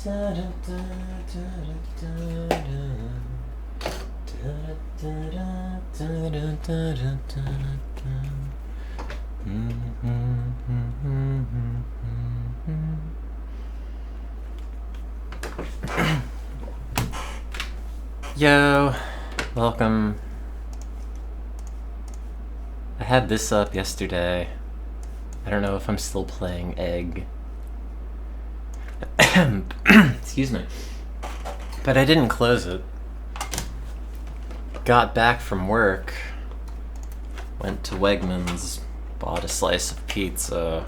Yo, welcome. I had this up yesterday. I don't know if I'm still playing Egg. Excuse me. But I didn't close it. Got back from work. Went to Wegmans. Bought a slice of pizza.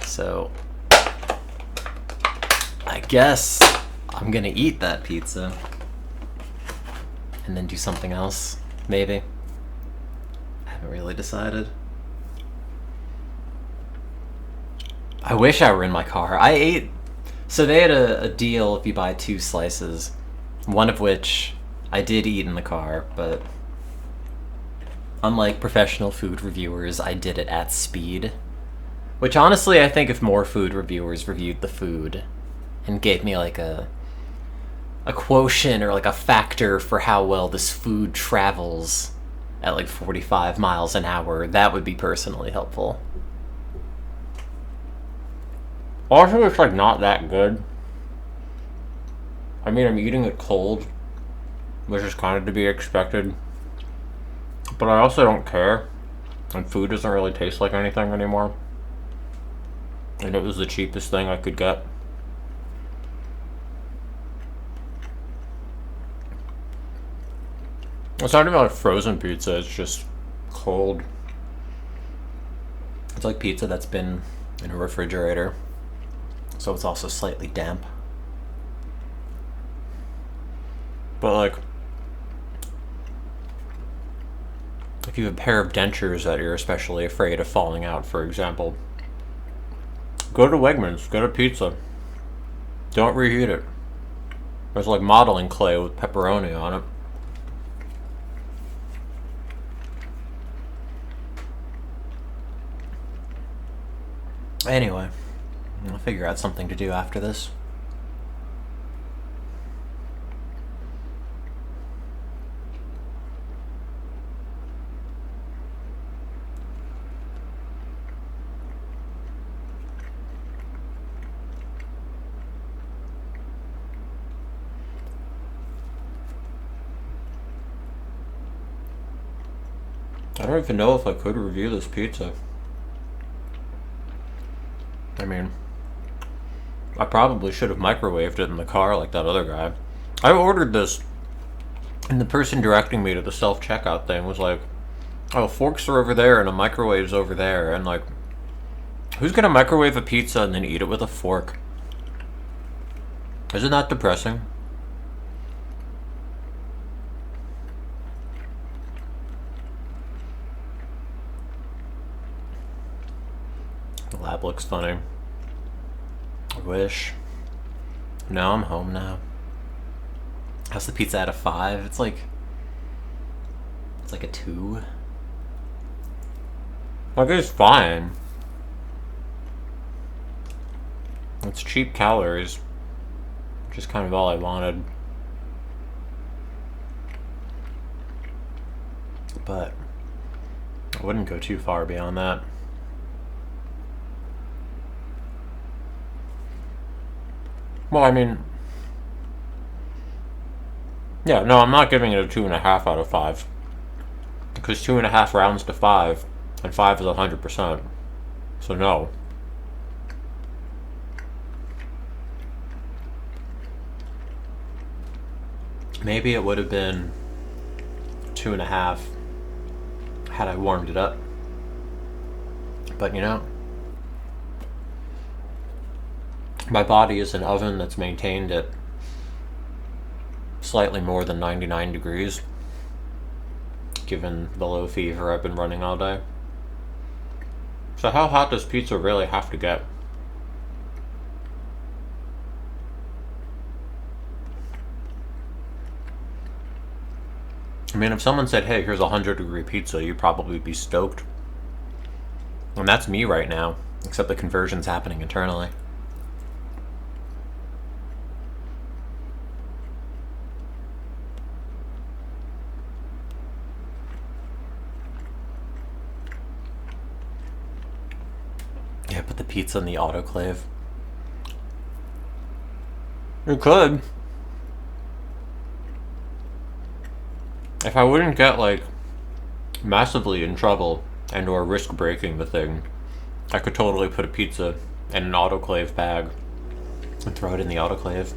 So, I guess I'm gonna eat that pizza. And then do something else, maybe. I haven't really decided. I wish I were in my car. I ate... So they had a deal if you buy 2 slices. One of which I did eat in the car, but... unlike professional food reviewers, I did it at speed. Which honestly, I think if more food reviewers reviewed the food and gave me like a quotient or like a factor for how well this food travels at like 45 miles an hour, that would be personally helpful. Also, it's like not that good. I mean, I'm eating it cold, which is kind of to be expected. But I also don't care. And food doesn't really taste like anything anymore. And it was the cheapest thing I could get. It's not even like frozen pizza, it's just cold. It's like pizza that's been in a refrigerator. So it's also slightly damp. But like, if you have a pair of dentures that you're especially afraid of falling out, for example, go to Wegmans, get a pizza. Don't reheat it. There's like modeling clay with pepperoni on it. Anyway, I'll figure out something to do after this. I don't even know if I could review this pizza. I mean, I probably should have microwaved it in the car like that other guy. I ordered this, and the person directing me to the self-checkout thing was like, oh, forks are over there and a microwave's over there, and like, who's gonna microwave a pizza and then eat it with a fork? Isn't that depressing? The lab looks funny. I wish. No, I'm home now. How's the pizza out of 5? It's like a 2. Like, it's fine. It's cheap calories. Which is kind of all I wanted. But I wouldn't go too far beyond that. Well, I mean, yeah, no, I'm not giving it a 2.5 out of 5. Because 2.5 rounds to 5, and 5 is 100%. So no. Maybe it would have been 2.5 had I warmed it up. But you know, my body is an oven that's maintained at slightly more than 99 degrees, given the low fever I've been running all day. So how hot does pizza really have to get? I mean, if someone said, hey, here's a 100-degree pizza, you'd probably be stoked. And that's me right now, except the conversion's happening internally. I put the pizza in the autoclave. You could. If I wouldn't get, like, massively in trouble and or risk breaking the thing, I could totally put a pizza in an autoclave bag and throw it in the autoclave.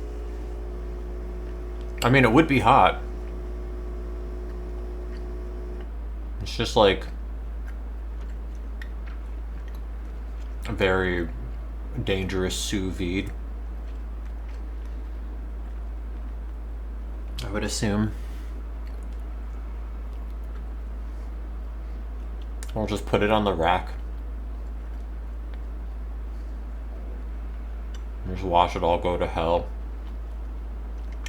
I mean, it would be hot. It's just like a very dangerous sous vide, I would assume. I'll just put it on the rack. Just watch it all go to hell.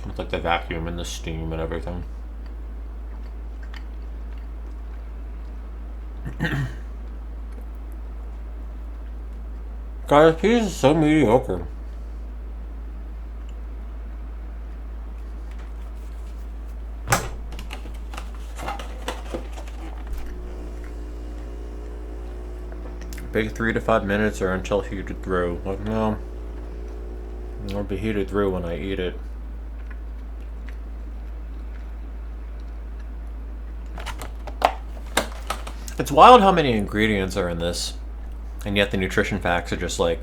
With like the vacuum and the steam and everything. Guys, pizza is so mediocre. Bake 3 to 5 minutes or until heated through. Like, no. It'll be heated through when I eat it. It's wild how many ingredients are in this, and yet the nutrition facts are just like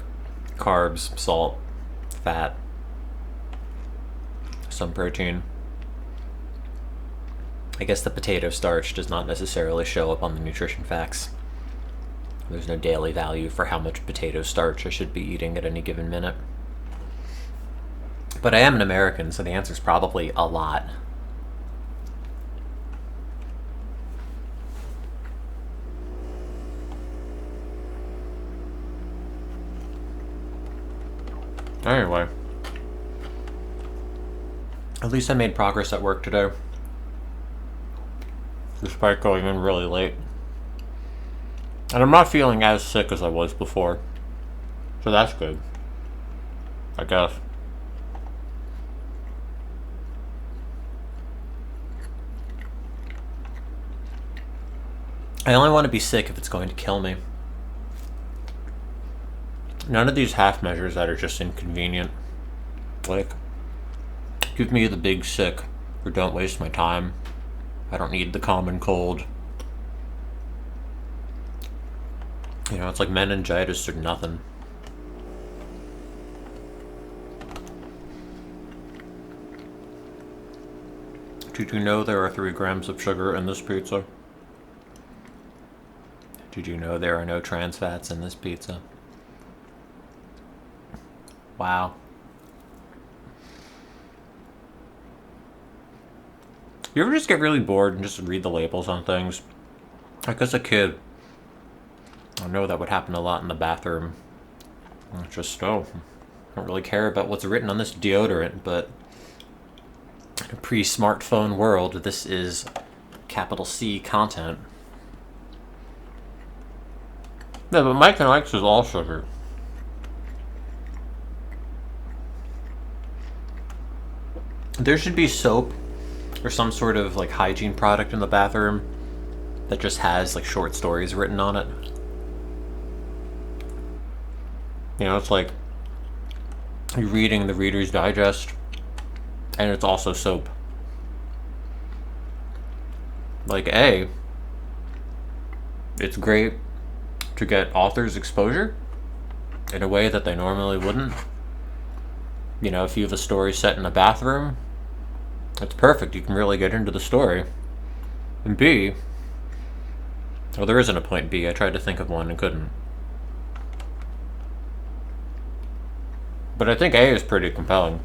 carbs, salt, fat, some protein. I guess the potato starch does not necessarily show up on the nutrition facts. There's no daily value for how much potato starch I should be eating at any given minute. But I am an American, so the answer is probably a lot. Anyway, at least I made progress at work today, despite going in really late. And I'm not feeling as sick as I was before, so that's good, I guess. I only want to be sick if it's going to kill me. None of these half measures that are just inconvenient. Like, give me the big sick, or don't waste my time. I don't need the common cold. You know, it's like meningitis or nothing. Did you know there are 3 grams of sugar in this pizza? Did you know there are no trans fats in this pizza? Wow. You ever just get really bored and just read the labels on things? Like as a kid, I know that would happen a lot in the bathroom. It's just, I don't really care about what's written on this deodorant, but in a pre-smartphone world, this is capital C content. Yeah, but Mike and Ike's is all sugar. There should be soap or some sort of like hygiene product in the bathroom that just has like short stories written on it. You know, it's like you're reading the Reader's Digest and it's also soap. Like, it's great to get authors exposure in a way that they normally wouldn't. You know, if you have a story set in a bathroom, that's perfect. You can really get into the story. And B, well, there isn't a point B. I tried to think of one and couldn't. But I think A is pretty compelling.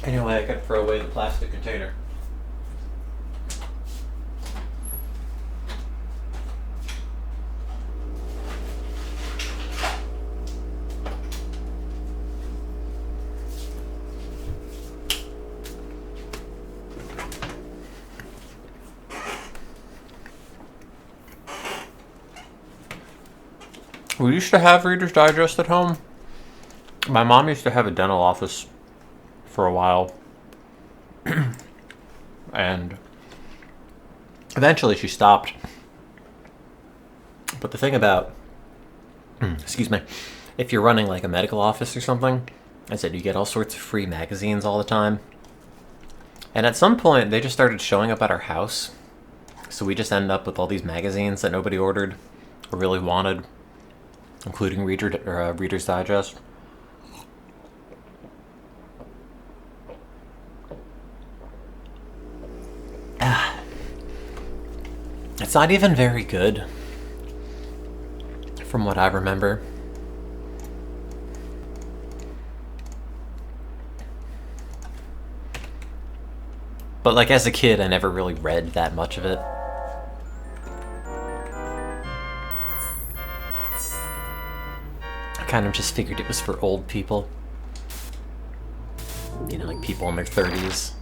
Anyway, I could throw away the plastic container. We used to have Reader's Digest at home. My mom used to have a dental office for a while. And eventually she stopped. But the thing about, excuse me, if you're running like a medical office or something, I said you get all sorts of free magazines all the time. And at some point, they just started showing up at our house. So we just end up with all these magazines that nobody ordered or really wanted, including Reader's Digest. It's not even very good, from what I remember. But like as a kid, I never really read that much of it. I kind of just figured it was for old people. You know, like people in their 30s.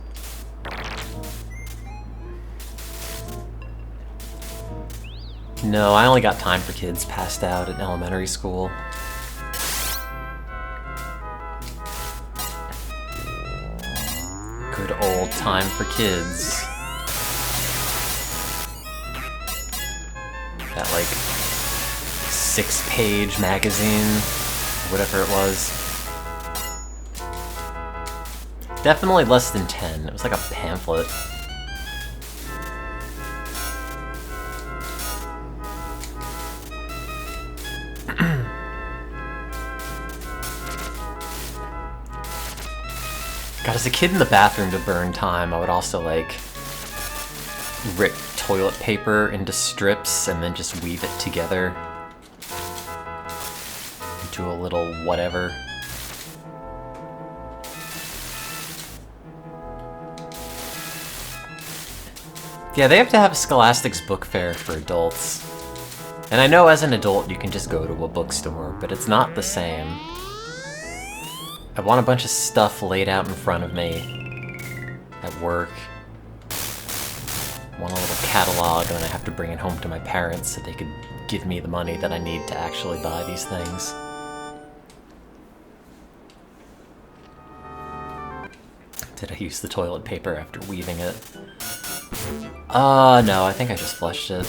No, I only got time for kids passed out in elementary school. Good old time for kids. That, like, 6-page magazine, whatever it was. Definitely less than 10. It was like a pamphlet. God, as a kid in the bathroom to burn time, I would also, like, rip toilet paper into strips and then just weave it together into a little whatever. Yeah, they have to have a Scholastic's book fair for adults. And I know as an adult you can just go to a bookstore, but it's not the same. I want a bunch of stuff laid out in front of me at work. I want a little catalog, and then I have to bring it home to my parents so they could give me the money that I need to actually buy these things. Did I use the toilet paper after weaving it? No, I think I just flushed it.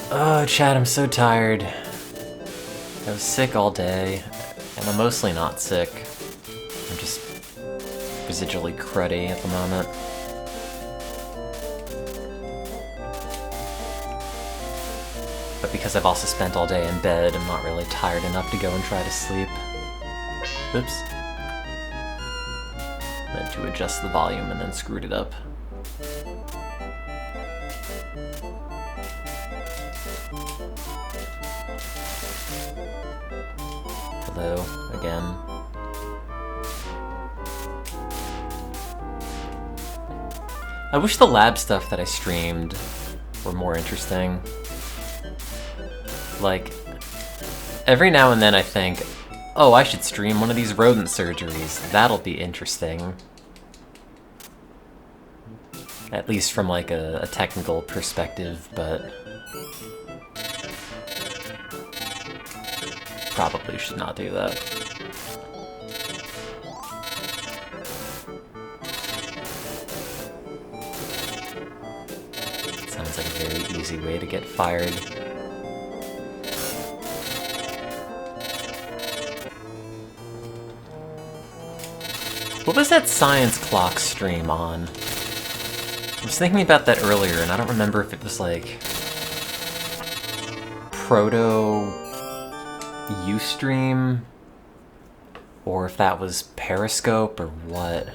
Oh, Chad, I'm so tired. I was sick all day, and I'm mostly not sick. I'm just residually cruddy at the moment. But because I've also spent all day in bed, I'm not really tired enough to go and try to sleep. Oops. Meant to adjust the volume and then screwed it up. Hello, again. I wish the lab stuff that I streamed were more interesting. Like, every now and then I think, oh, I should stream one of these rodent surgeries. That'll be interesting. At least from like a technical perspective, but probably should not do that. Sounds like a very easy way to get fired. What was that science clock stream on? I was thinking about that earlier, and I don't remember if it was like Proto Ustream or if that was Periscope or what.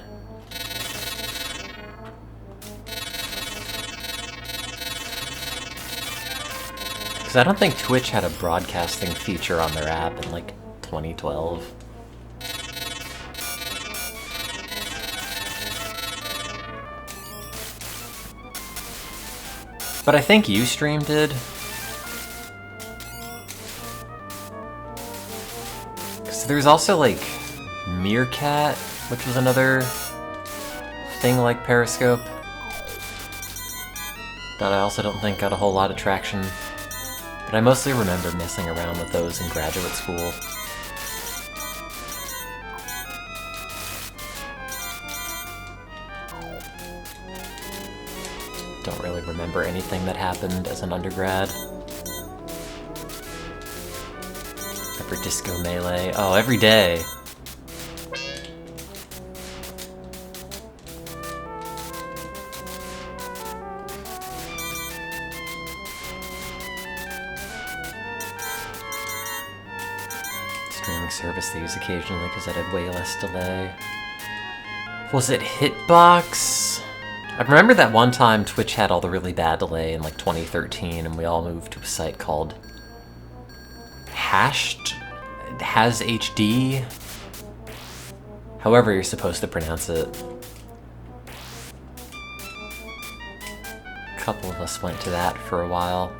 Because I don't think Twitch had a broadcasting feature on their app in like 2012. But I think Ustream did. Because there's also like Meerkat, which was another thing like Periscope that I also don't think got a whole lot of traction. But I mostly remember messing around with those in graduate school. Don't really remember anything that happened as an undergrad. Ever Disco Melee? Oh, every day. Streaming service they use occasionally because it had way less delay. Was it Hitbox? I remember that one time Twitch had all the really bad delay in like 2013 and we all moved to a site called Has HD? However you're supposed to pronounce it. A couple of us went to that for a while.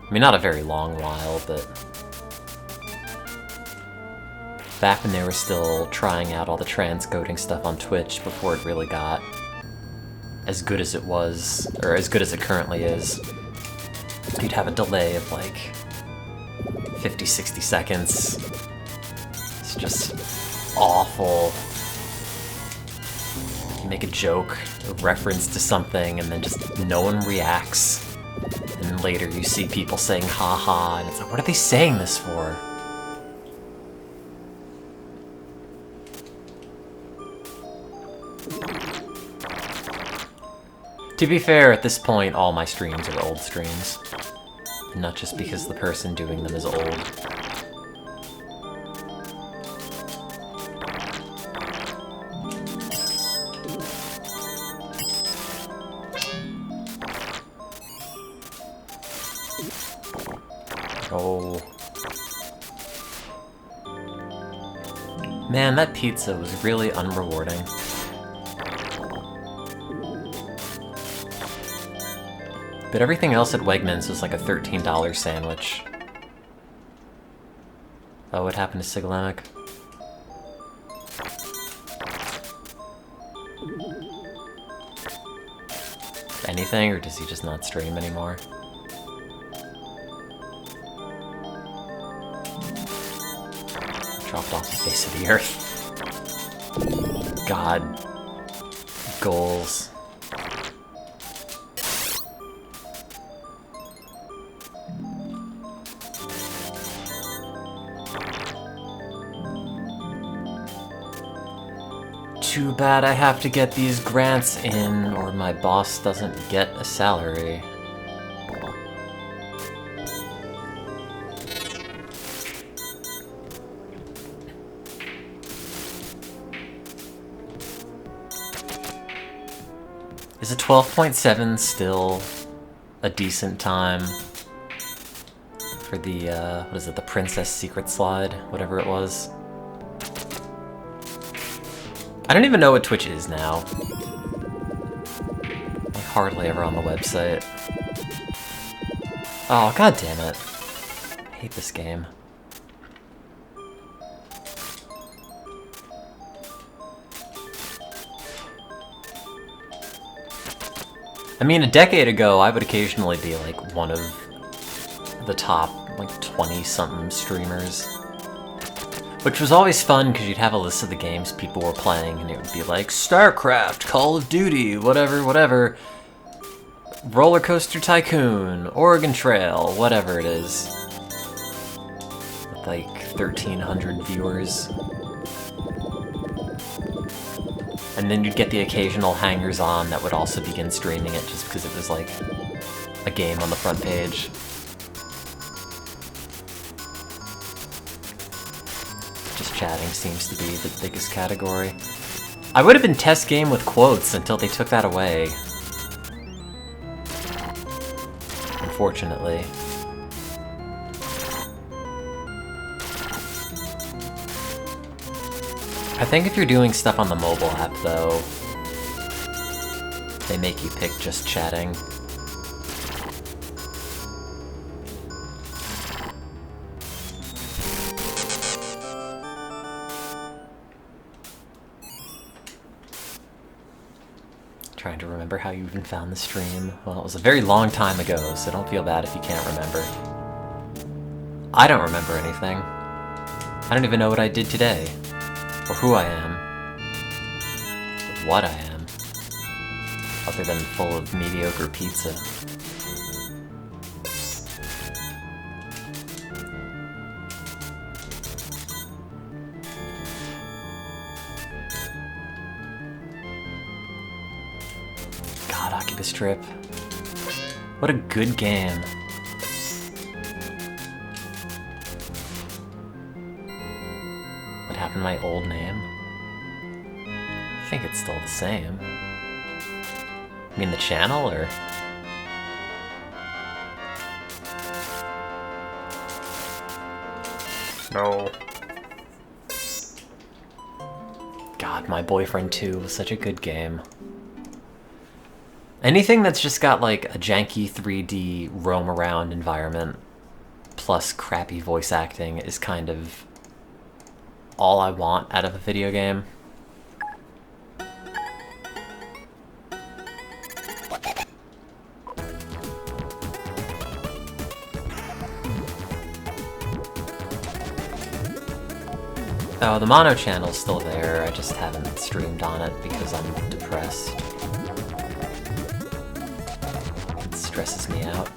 I mean, not a very long while, but back when they were still trying out all the transcoding stuff on Twitch before it really got as good as it was, or as good as it currently is. You'd have a delay of like 50, 60 seconds. It's just awful. You make a joke, a reference to something, and then just no one reacts. And later you see people saying haha, and it's like, what are they saying this for? To be fair, at this point, all my streams are old streams. And not just because the person doing them is old. Oh. Man, that pizza was really unrewarding. But everything else at Wegmans was like a $13 sandwich. Oh, what happened to Sigalamic? Anything, or does he just not stream anymore? Dropped off the face of the earth. God. Goals. Too bad I have to get these grants in, or my boss doesn't get a salary. Is a 12.7 still a decent time for the, what is it, the Princess Secret Slide? Whatever it was. I don't even know what Twitch is now. I'm hardly ever on the website. Oh, god damn it. I hate this game. I mean, a decade ago, I would occasionally be like one of the top, like, 20-something streamers. Which was always fun, because you'd have a list of the games people were playing, and it would be like, StarCraft, Call of Duty, whatever, whatever, Roller Coaster Tycoon, Oregon Trail, whatever it is. With like 1,300 viewers. And then you'd get the occasional hangers-on that would also begin streaming it, just because it was like a game on the front page. Chatting seems to be the biggest category. I would have been test game with quotes until they took that away. Unfortunately. I think if you're doing stuff on the mobile app, though, they make you pick just chatting. Trying to remember how you even found the stream. Well, it was a very long time ago, so don't feel bad if you can't remember. I don't remember anything. I don't even know what I did today. Or who I am. Or what I am. other than full of mediocre pizza. God, Oculus Trip. What a good game. What happened to my old name? I think it's still the same. You mean the channel, or? No. God, My Boyfriend 2 was such a good game. Anything that's just got like a janky 3D roam around environment plus crappy voice acting is kind of all I want out of a video game. Oh, the mono channel's still there, I just haven't streamed on it because I'm depressed. It stresses me out.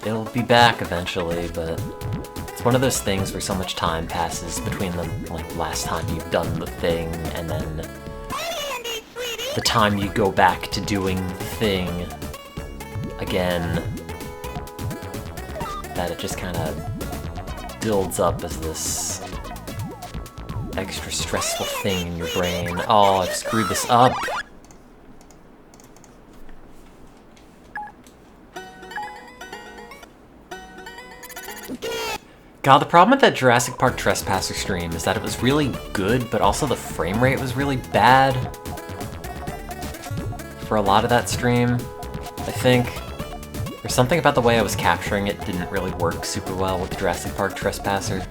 It'll be back eventually, but it's one of those things where so much time passes between the last time you've done the thing and then the time you go back to doing the thing again, that it just kind of builds up as this extra stressful thing in your brain. Oh, I've screwed this up. God, the problem with that Jurassic Park Trespasser stream is that it was really good, but also the frame rate was really bad for a lot of that stream, I think. There's something about the way I was capturing it didn't really work super well with Jurassic Park Trespasser.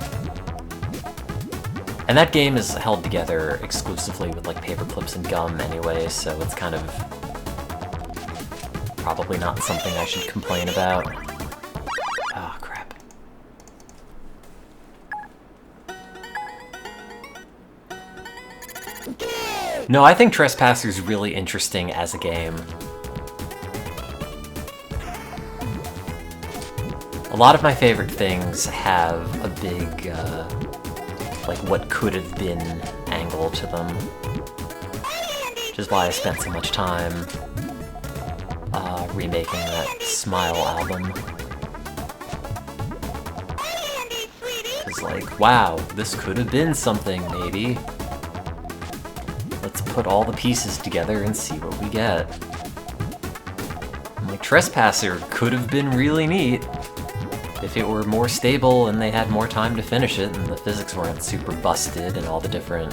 And that game is held together exclusively with like paper clips and gum anyway, so it's kind of probably not something I should complain about. Oh, crap. No, I think Trespasser's really interesting as a game. A lot of my favorite things have a big, like, what could have been angle to them. Which is why I spent so much time remaking that Smile album. It's like, wow, this could have been something, maybe. Let's put all the pieces together and see what we get. Like, Trespasser could have been really neat if it were more stable and they had more time to finish it and the physics weren't super busted and all the different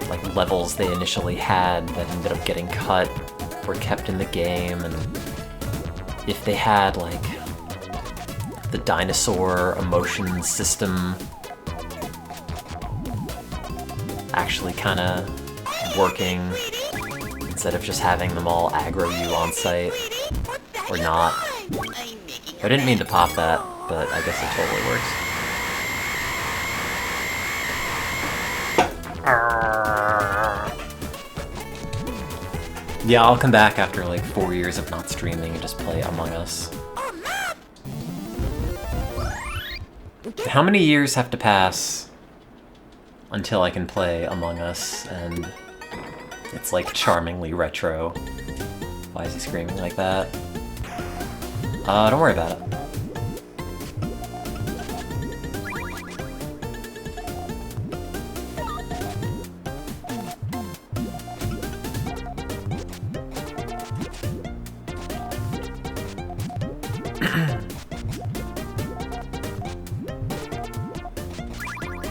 like levels they initially had that ended up getting cut were kept in the game, and if they had like the dinosaur emotion system actually kind of working instead of just having them all aggro you on site or not. I didn't mean to pop that, but I guess it totally works. Yeah, I'll come back after like 4 years of not streaming and just play Among Us. How many years have to pass until I can play Among Us and it's like charmingly retro? Why is he screaming like that? Don't worry about it.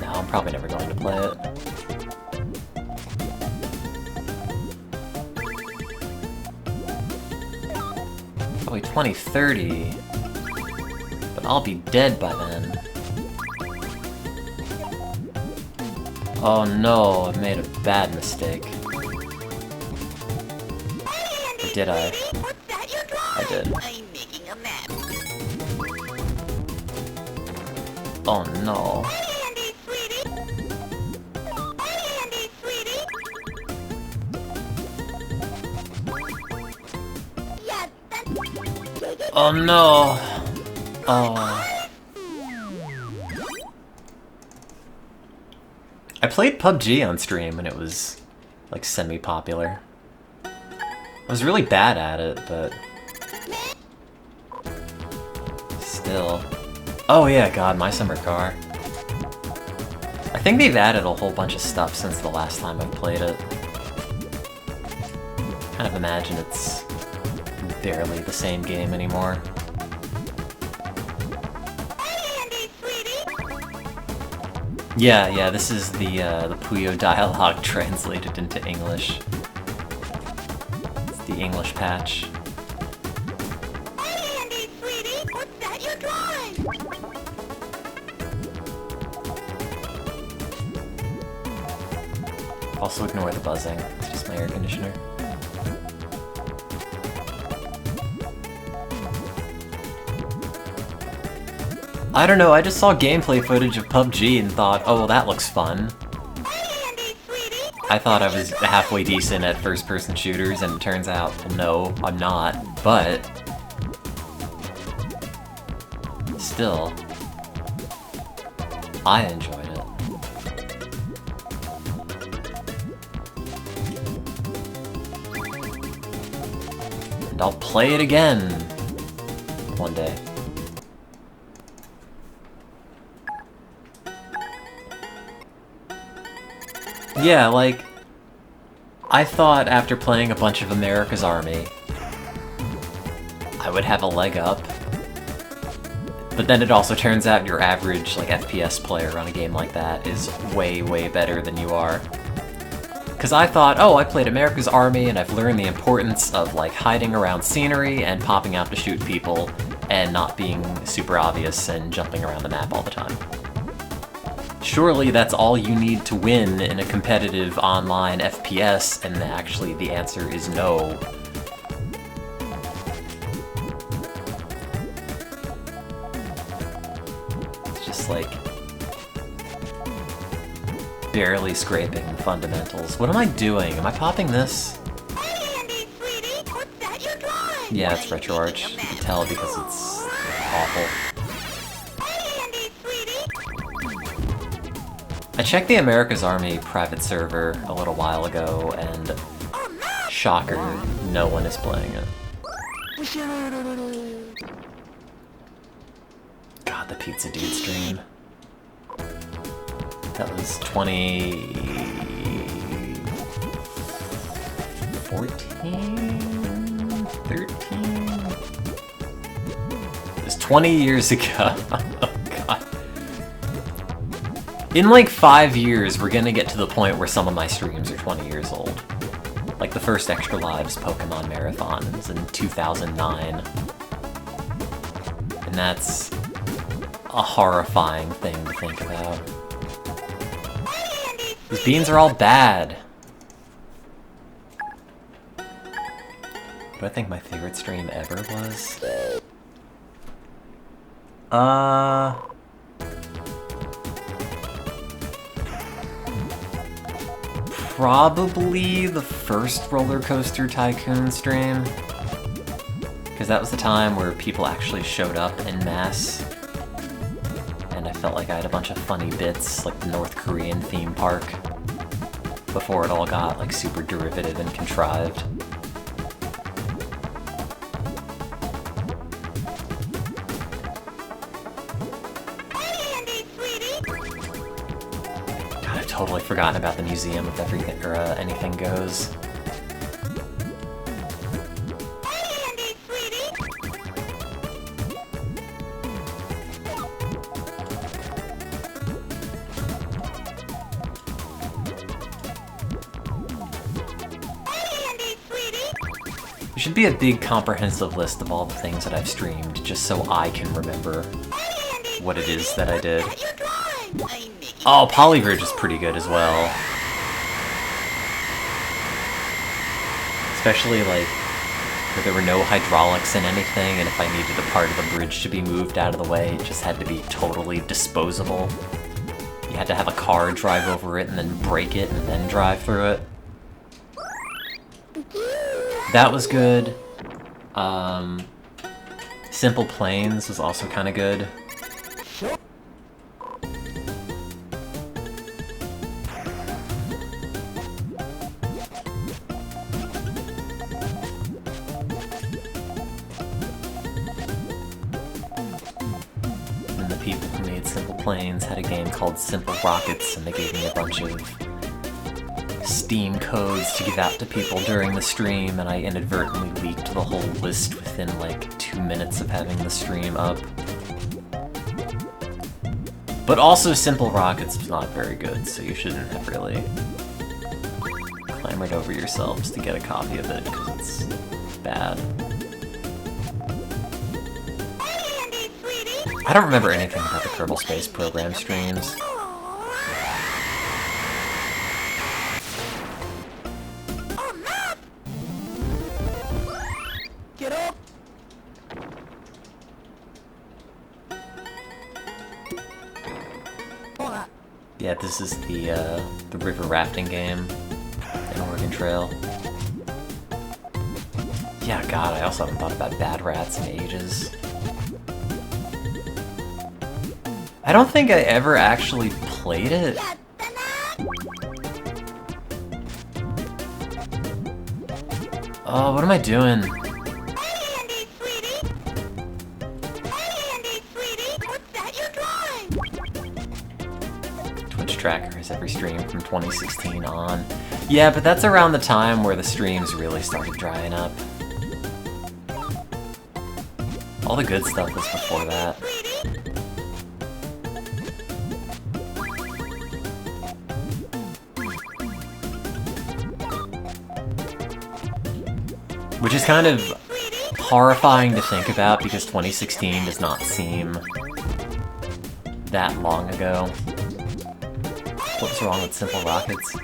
No, I'm probably never going to play it. Probably 2030, but I'll be dead by then. Oh no, I made a bad mistake. Or did I? I did. Oh no. Oh no. Oh. I played PUBG on stream and it was like semi-popular. I was really bad at it, but still. Oh yeah, god, my summer car. I think they've added a whole bunch of stuff since the last time I played it. Kind of imagine it's barely the same game anymore. Yeah, this is the Puyo dialogue translated into English. It's the English patch. Hey, Andy, sweetie, what's that you're drawing? Also ignore the buzzing, it's just my air conditioner. I don't know, I just saw gameplay footage of PUBG and thought, oh, well, that looks fun. Hey, Andy, sweetie, I thought I was halfway decent at first-person shooters, and it turns out, well, no, I'm not, but still, I enjoyed it. And I'll play it again one day. Yeah, like, I thought after playing a bunch of America's Army, I would have a leg up. But then it also turns out your average, like, FPS player on a game like that is way, way better than you are. Because I thought, oh, I played America's Army and I've learned the importance of, like, hiding around scenery and popping out to shoot people and not being super obvious and jumping around the map all the time. Surely that's all you need to win in a competitive online FPS, and actually the answer is no. It's just like barely scraping the fundamentals. What am I doing? Am I popping this? Hey, Andy, sweetie, what's that you're drawing? Yeah, it's RetroArch. You can tell because it's awful. I checked the America's Army private server a little while ago, and shocker, no one is playing it. God, the Pizza Dude stream. That was 2014? 13? It was 20 years ago. In like 5 years, we're gonna get to the point where some of my streams are 20 years old. Like the first Extra Lives Pokemon Marathon was in 2009. And that's a horrifying thing to think about. These beans are all bad. What do I think my favorite stream ever was? Probably the first Roller Coaster Tycoon stream. Because that was the time where people actually showed up en masse. And I felt like I had a bunch of funny bits, like the North Korean theme park, before it all got like super derivative and contrived. God, I've totally forgotten about the Museum of Everything, or Anything Goes. There should be a big comprehensive list of all the things that I've streamed, just so I can remember what it is that I did. Oh, Polyverge is pretty good as well. Especially, like, where there were no hydraulics in anything, and if I needed a part of the bridge to be moved out of the way, it just had to be totally disposable. You had to have a car drive over it and then break it and then drive through it. That was good. Simple Plains was also kind of good. And the people who made Simple Plains had a game called Simple Rockets, and they gave me a bunch of Steam codes to give out to people during the stream, and I inadvertently leaked the whole list within like 2 minutes of having the stream up. But also Simple Rockets was not very good, so you shouldn't have really clamored over yourselves to get a copy of it, because it's bad. I don't remember anything about the Kerbal Space Program streams. Yeah, this is the river rafting game in Oregon Trail. Yeah, God, I also haven't thought about Bad Rats in ages. I don't think I ever actually played it. Oh, what am I doing? Tracker has every stream from 2016 on. Yeah, but that's around the time where the streams really started drying up. All the good stuff was before that. Which is kind of horrifying to think about, because 2016 does not seem that long ago. What's wrong with Simple Rockets?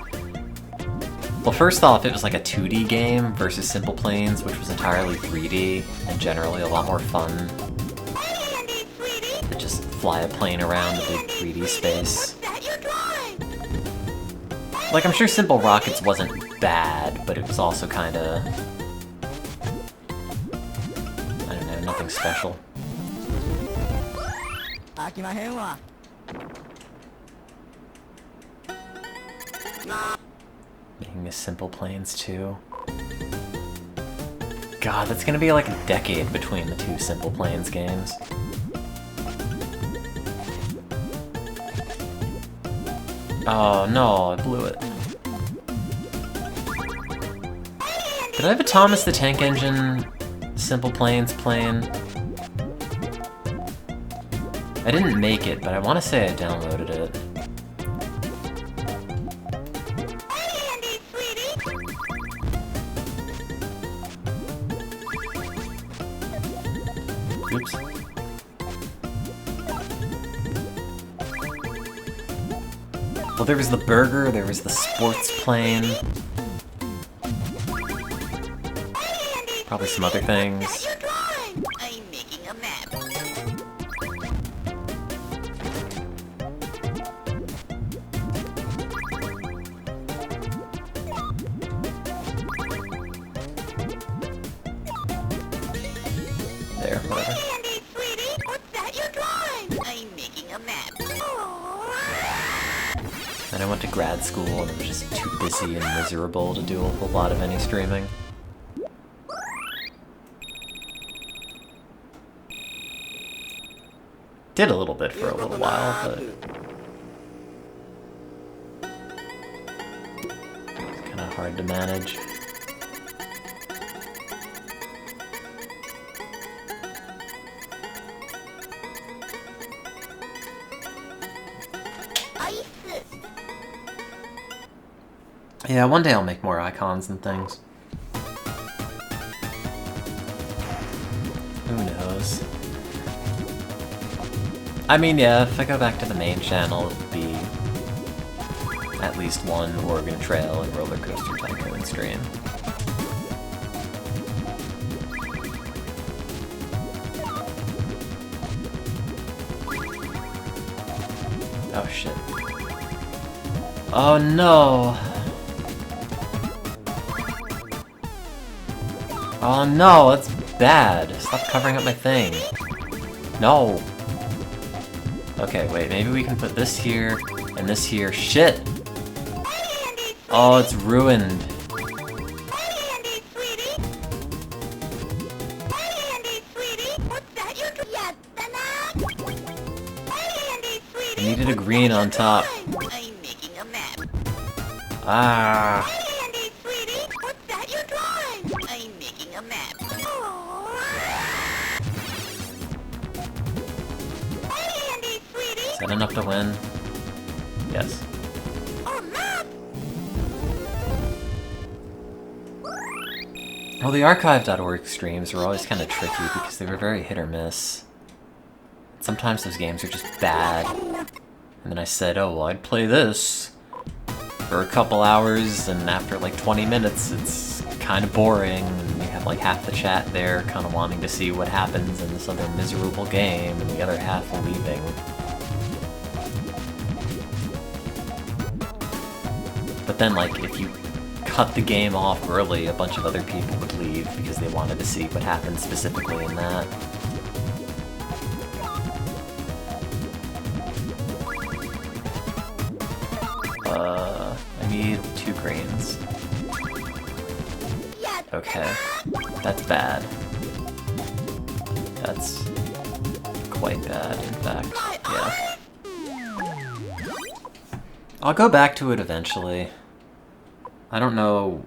Well, first off, it was like a 2D game versus Simple Plains, which was entirely 3D, and generally a lot more fun to just fly a plane around a big 3D space. Like, I'm sure Simple Rockets wasn't bad, but it was also kinda... I don't know, nothing special. Making a Simple Plains too. God, that's gonna be like a decade between the two Simple Plains games. Oh no, I blew it. Did I have a Thomas the Tank Engine Simple Plains plane? I didn't make it, but I want to say I downloaded it. Oops. Well, there was the burger, there was the sports plane. Probably some other things. I'm making a map. There, whatever. Andy, sweetie, what's that you're drawing? I'm making a map. Then I went to grad school and I was just too busy and miserable to do a whole lot of any streaming. Did a little bit for a little while, but it's kind of hard to manage. Yeah, one day I'll make more icons and things. Who knows? I mean, yeah, if I go back to the main channel, it would be at least one Oregon Trail and Roller Coaster Tycoon stream. Oh shit. Oh no! Oh no, that's bad. Stop covering up my thing. No! Okay, wait, maybe we can put this here and this here. Shit! Oh, it's ruined. I needed a green on top. I'm making a map. Ah! Hey, Andy, sweetie, what's that you're drawing? I'm making a map. Hey, Andy, sweetie. Is that enough to win? Yes. A map. Well, the archive.org streams were always kind of tricky because they were very hit or miss. Sometimes those games are just bad. And then I said, oh, well, I'd play this for a couple hours, and after like 20 minutes, it's kind of boring, and you have like half the chat there kind of wanting to see what happens in this other miserable game, and the other half leaving. But then, like, if you cut the game off early, a bunch of other people would leave because they wanted to see what happened specifically in that. I need 2 greens. Okay, that's bad. That's quite bad, in fact, yeah. I'll go back to it eventually. I don't know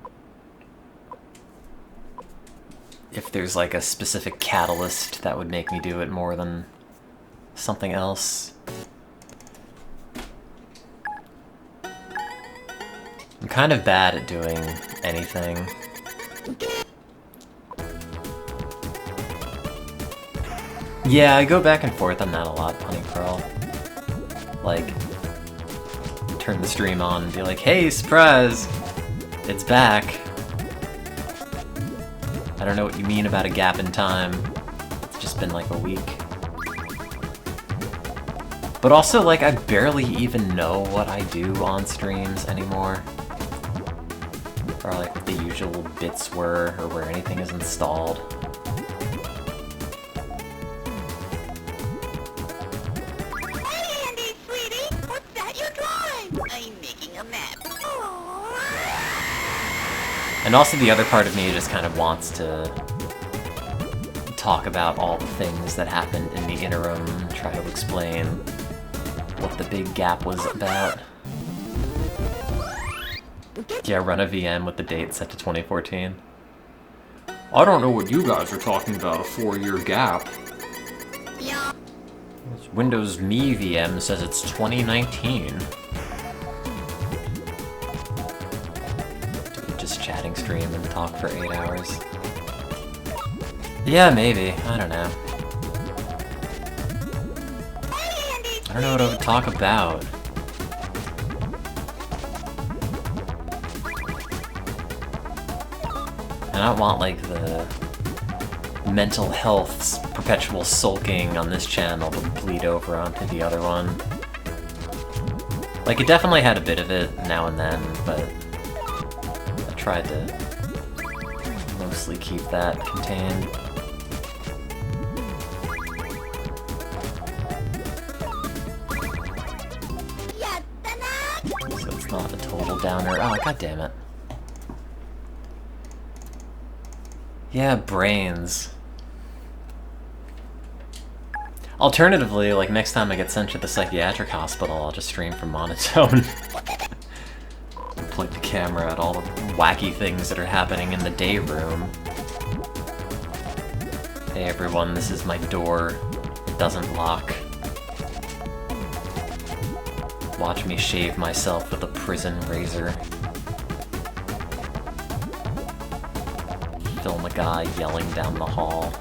if there's like a specific catalyst that would make me do it more than something else. I'm kind of bad at doing anything. Yeah, I go back and forth on that a lot, Punny Pearl. Like, turn the stream on and be like, hey, surprise! It's back! I don't know what you mean about a gap in time. It's just been like a week. But also, like, I barely even know what I do on streams anymore. Or like what the usual bits were, or where anything is installed. Hey, Andy, sweetie, what's that you're drawing? I'm making a map. And also the other part of me just kind of wants to talk about all the things that happened in the interim, try to explain what the big gap was about. Yeah, run a VM with the date set to 2014. I don't know what you guys are talking about, a 4-year gap. Yeah. Windows Me VM says it's 2019. Do we just chatting stream and talk for 8 hours? Yeah, maybe. I don't know. I don't know what I would talk about. I don't want, like, the mental health's perpetual sulking on this channel to bleed over onto the other one. Like, it definitely had a bit of it now and then, but I tried to mostly keep that contained. So it's not a total downer. Oh, god damn it. Yeah, brains. Alternatively, like, next time I get sent to the psychiatric hospital, I'll just stream from monotone. And point the camera at all the wacky things that are happening in the day room. Hey everyone, this is my door. It doesn't lock. Watch me shave myself with a prison razor. Film a guy yelling down the hall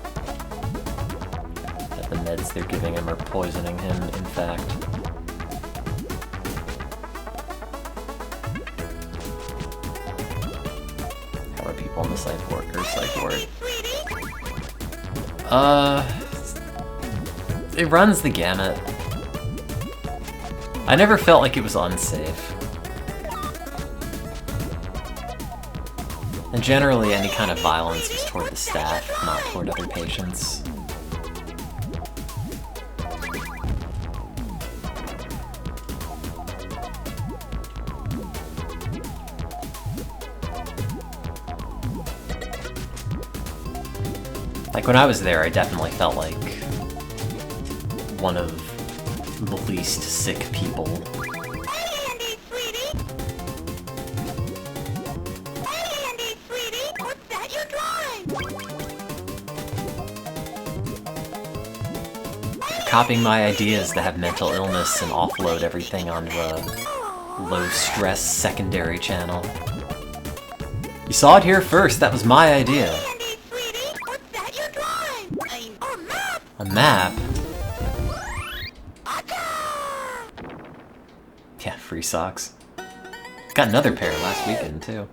that the meds they're giving him are poisoning him, in fact. How are people on the psych ward? It runs the gamut. I never felt like it was unsafe. And generally, any kind of violence was toward the staff, not toward other patients. Like, when I was there, I definitely felt like one of the least sick people. Hey, Andy, sweetie! Hey, Andy, sweetie! What's that you're drawing? Copying my ideas to have mental illness and offload everything onto a low-stress secondary channel. You saw it here first, that was my idea. Andy, sweetie! What's that you're drawing? A map! A map? Acha! Yeah, free socks. Got another pair last weekend, too.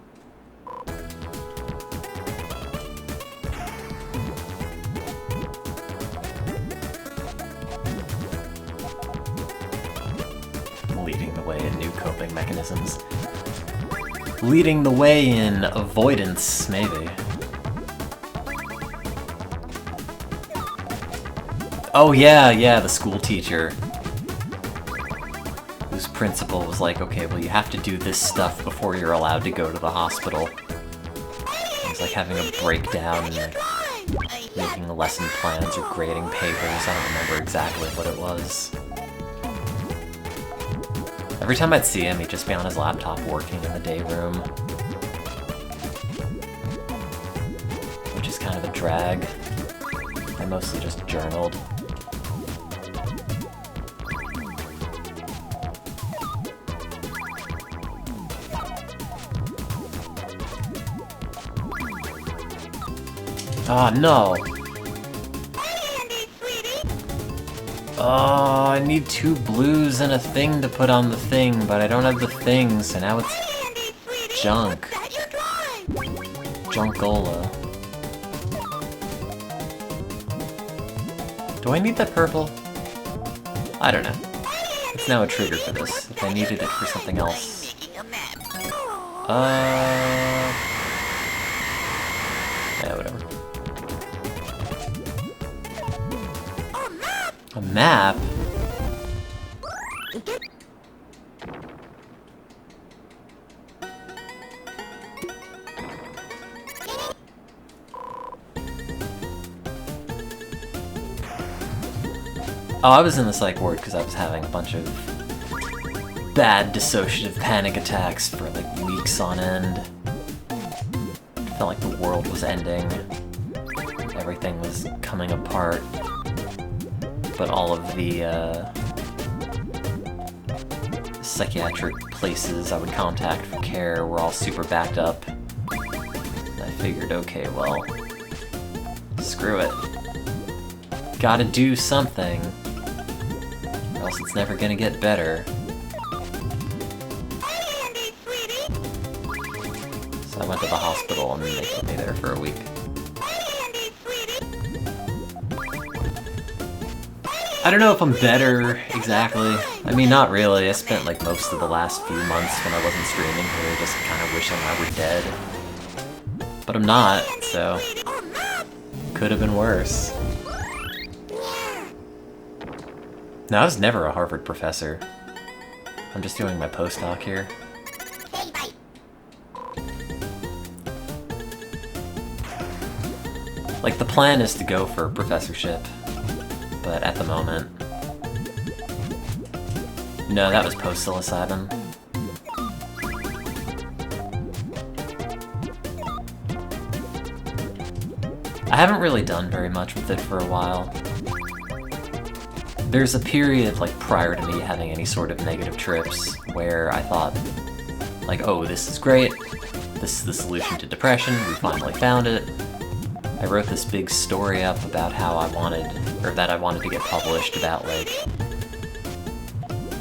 Leading the way in new coping mechanisms. Leading the way in avoidance, maybe. Oh yeah, the school teacher. Whose principal was like, okay, well you have to do this stuff before you're allowed to go to the hospital. He's like having a breakdown and making lesson plans or grading papers, I don't remember exactly what it was. Every time I'd see him, he'd just be on his laptop working in the day room. Which is kind of a drag. I mostly just journaled. Ah, no! Oh, I need 2 blues and a thing to put on the thing, but I don't have the thing, so now it's junk. Junkola. Do I need that purple? I don't know. It's now a trigger for this, if I needed it for something else. Yeah, whatever. A map? Oh, I was in the psych ward because I was having a bunch of bad dissociative panic attacks for like weeks on end. It felt like the world was ending. Everything was coming apart. But all of the psychiatric places I would contact for care were all super backed up. And I figured, okay, well, screw it. Gotta do something, or else it's never gonna get better. So I went to the hospital and they put me there for a week. I don't know if I'm better, exactly. I mean, not really. I spent like most of the last few months when I wasn't streaming here just kind of wishing I were dead. But I'm not, so... could have been worse. No, I was never a Harvard professor. I'm just doing my postdoc here. Like, the plan is to go for a professorship. But at the moment... No, that was post-psilocybin. I haven't really done very much with it for a while. There's a period, like, prior to me having any sort of negative trips where I thought, like, oh, this is great. This is the solution to depression. We finally found it. I wrote this big story up about how I wanted, or that I wanted to get published about, like,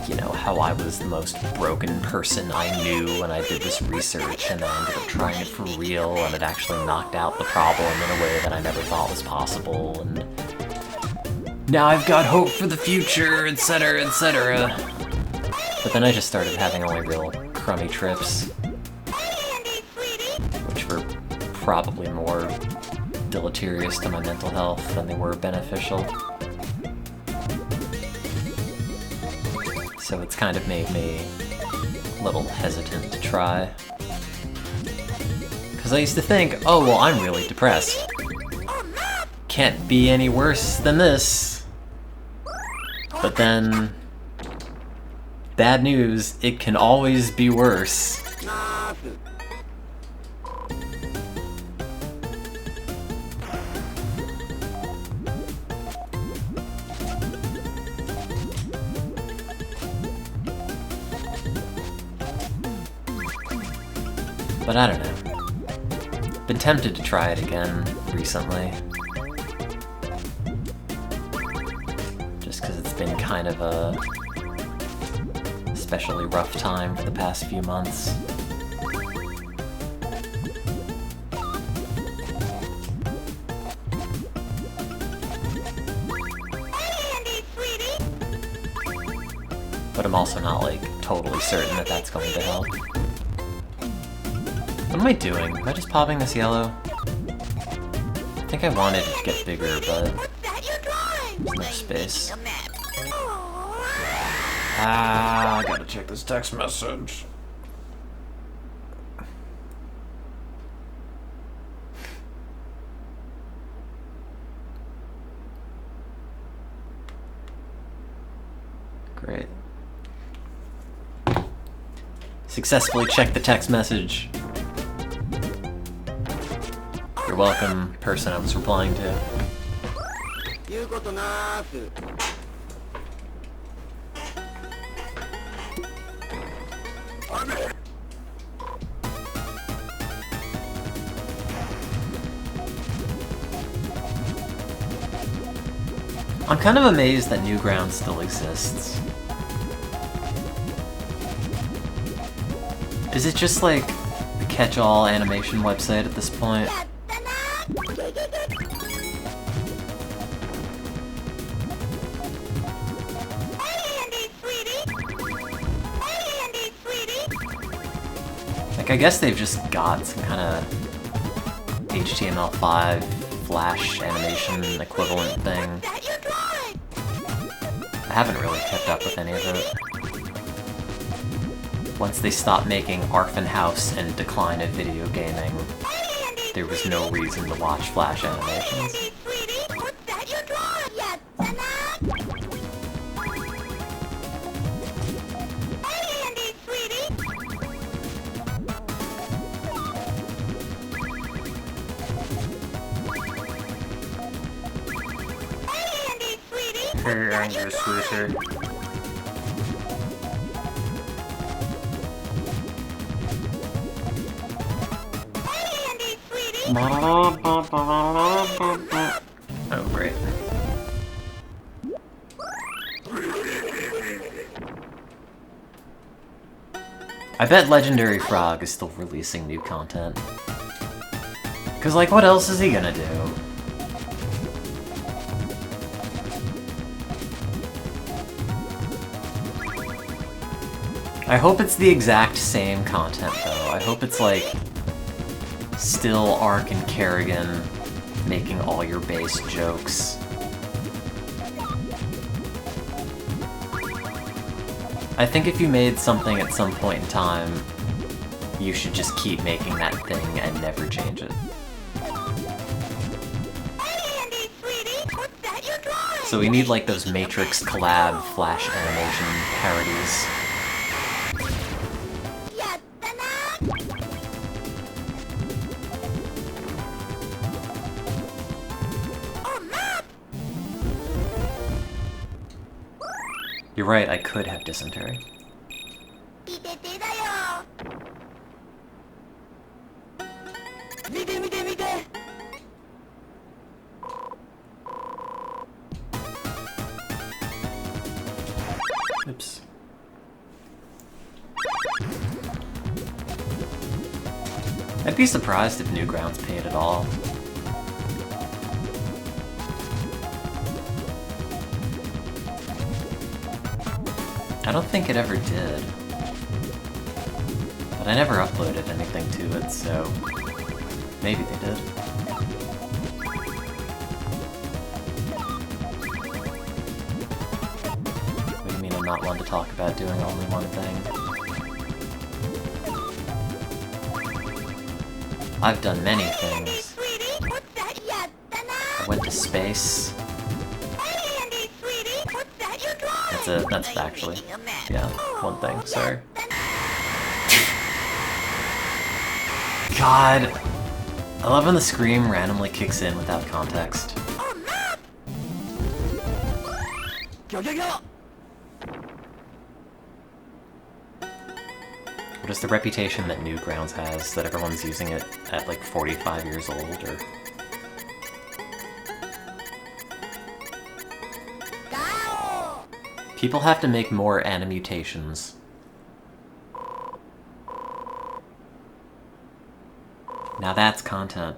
you know, how I was the most broken person I knew when I did this research, and then I ended up trying it for real, and it actually knocked out the problem in a way that I never thought was possible, and now I've got hope for the future, etc., etc. But then I just started having only real crummy trips, which were probably more deleterious to my mental health than they were beneficial. So it's kind of made me a little hesitant to try. Because I used to think, oh, well, I'm really depressed. Can't be any worse than this. But then, bad news, it can always be worse. But I don't know. Been tempted to try it again recently. Just because it's been kind of a especially rough time for the past few months. But I'm also not, like, totally certain that that's going to help. What am I doing? Am I just popping this yellow? I think I wanted it to get bigger, but there's no space. Ah, I gotta check this text message. Great. Successfully checked the text message. You're welcome, person I was replying to. I'm kind of amazed that Newgrounds still exists. Is it just like a catch-all animation website at this point? Like, I guess they've just got some kind of HTML5 Flash animation equivalent thing. I haven't really kept up with any of it. Once they stopped making Arfin House and Decline of Video Gaming, there was no reason to watch Flash animations. Hey, Angry Sweetie. Oh, great. I bet Legendary Frog is still releasing new content. 'Cause, like, what else is he gonna do? I hope it's the exact same content, though. I hope it's, like, still Ark and Kerrigan making all your base jokes. I think if you made something at some point in time, you should just keep making that thing and never change it. So we need, like, those Matrix collab Flash animation parodies. You're right, I could have dysentery. Oops. I'd be surprised if Newgrounds paid at all. I don't think it ever did. But I never uploaded anything to it, so maybe they did. What do you mean I'm not one to talk about doing only one thing? I've done many things. I went to space. That's actually, yeah, one thing, sorry. God! I love when the scream randomly kicks in without context. What is the reputation that Newgrounds has, that everyone's using it at like 45 years old, or... People have to make more animutations. Now that's content.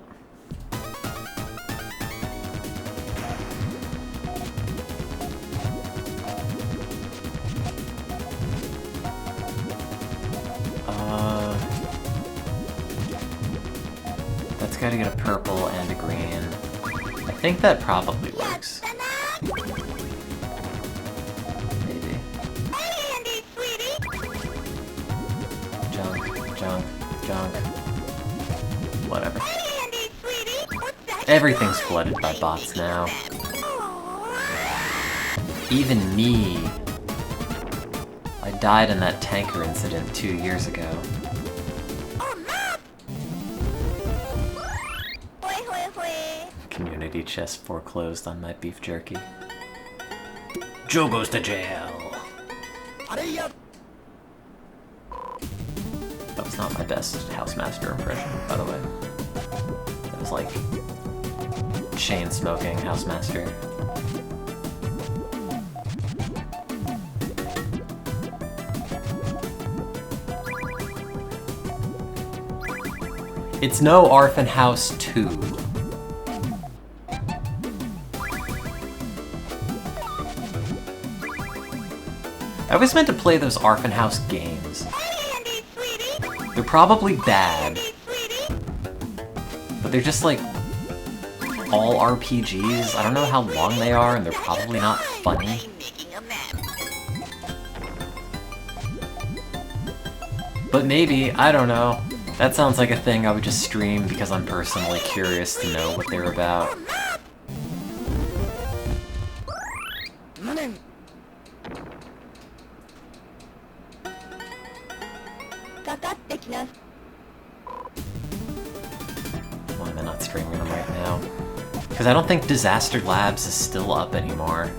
That's gotta get a purple and a green. I think that probably works. Maybe. Junk. Whatever. Everything's flooded by bots now. Even me. I died in that tanker incident 2 years ago. Community chest foreclosed on my beef jerky. Joe goes to jail. That was not my best Housemaster impression, by the way. It was like chain-smoking Housemaster. It's no Orphan House 2. I always meant to play those Orphan House games. They're probably bad, but they're just like all RPGs. I don't know how long they are, and they're probably not funny. But maybe, I don't know. That sounds like a thing I would just stream because I'm personally curious to know what they're about. Why am I not streaming them right now? Because I don't think Disaster Labs is still up anymore.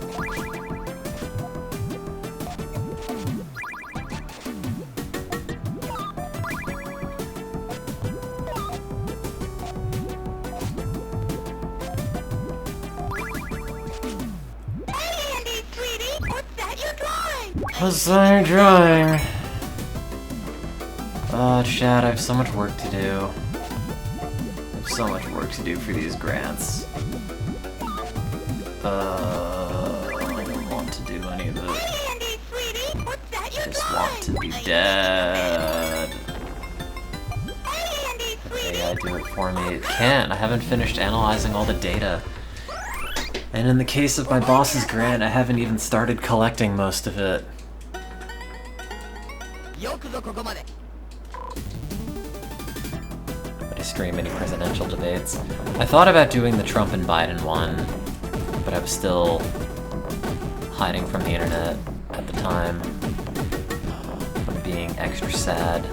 What's that you're drawing? Oh, Chad, I have so much work to do. I have so much work to do for these grants. I don't want to do any of it. I just want to be dead. The AI do it for me. It can't. I haven't finished analyzing all the data. And in the case of my boss's grant, I haven't even started collecting most of it. But I stream any presidential debates. I thought about doing the Trump and Biden one, but I was still hiding from the internet at the time. I'm being extra sad.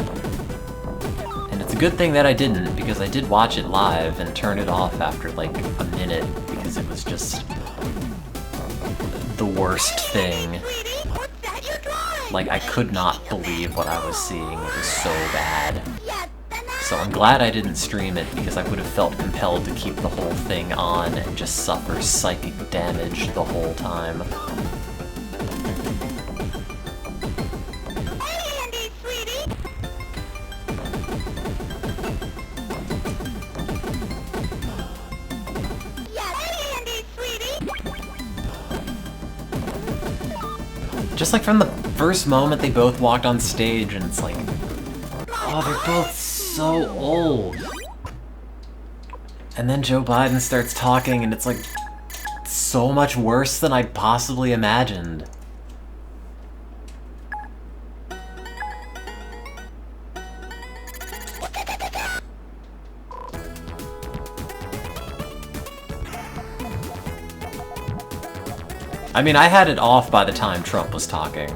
And it's a good thing that I didn't, because I did watch it live and turn it off after like a minute, because it was just the worst thing. Like, I could not believe what I was seeing. It was so bad. So I'm glad I didn't stream it, because I would have felt compelled to keep the whole thing on and just suffer psychic damage the whole time. Just like from the first moment they both walked on stage, and it's like, oh, they're both so old. And then Joe Biden starts talking, and it's like so much worse than I possibly imagined. I mean, I had it off by the time Trump was talking.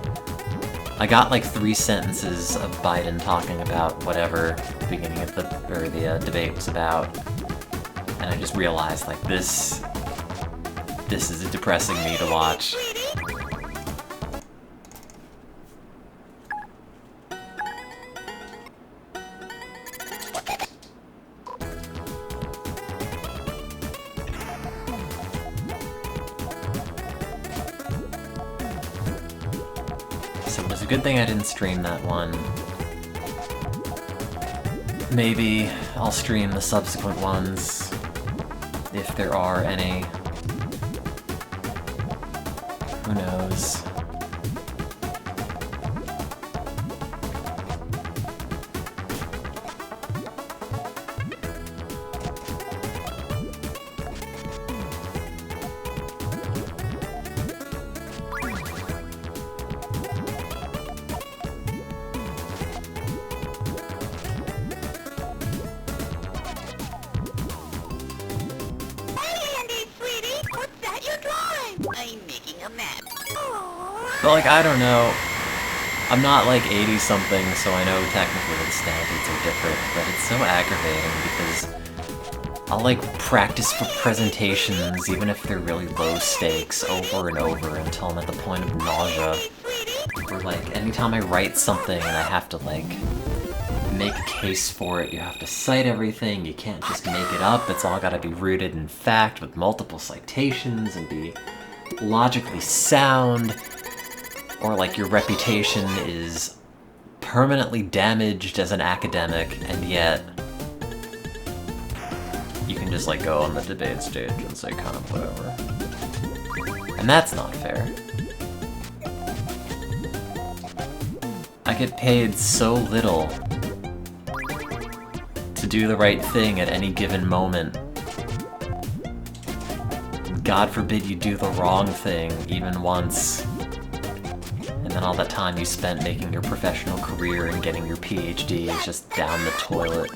I got like 3 sentences of Biden talking about whatever the beginning of the debate was about, and I just realized like this is depressing me to watch. So it was a good thing I didn't stream that one. Maybe I'll stream the subsequent ones, if there are any. Who knows? But like, I don't know. I'm not like 80-something, so I know technically the standards are different, but it's so aggravating because I'll like practice for presentations, even if they're really low stakes, over and over until I'm at the point of nausea. Or like, anytime I write something and I have to like make a case for it, you have to cite everything, you can't just make it up, it's all gotta be rooted in fact with multiple citations and be logically sound. Or like your reputation is permanently damaged as an academic, and yet you can just like go on the debate stage and say kind of whatever. And that's not fair. I get paid so little to do the right thing at any given moment. God forbid you do the wrong thing even once. And then all that time you spent making your professional career and getting your PhD is just down the toilet.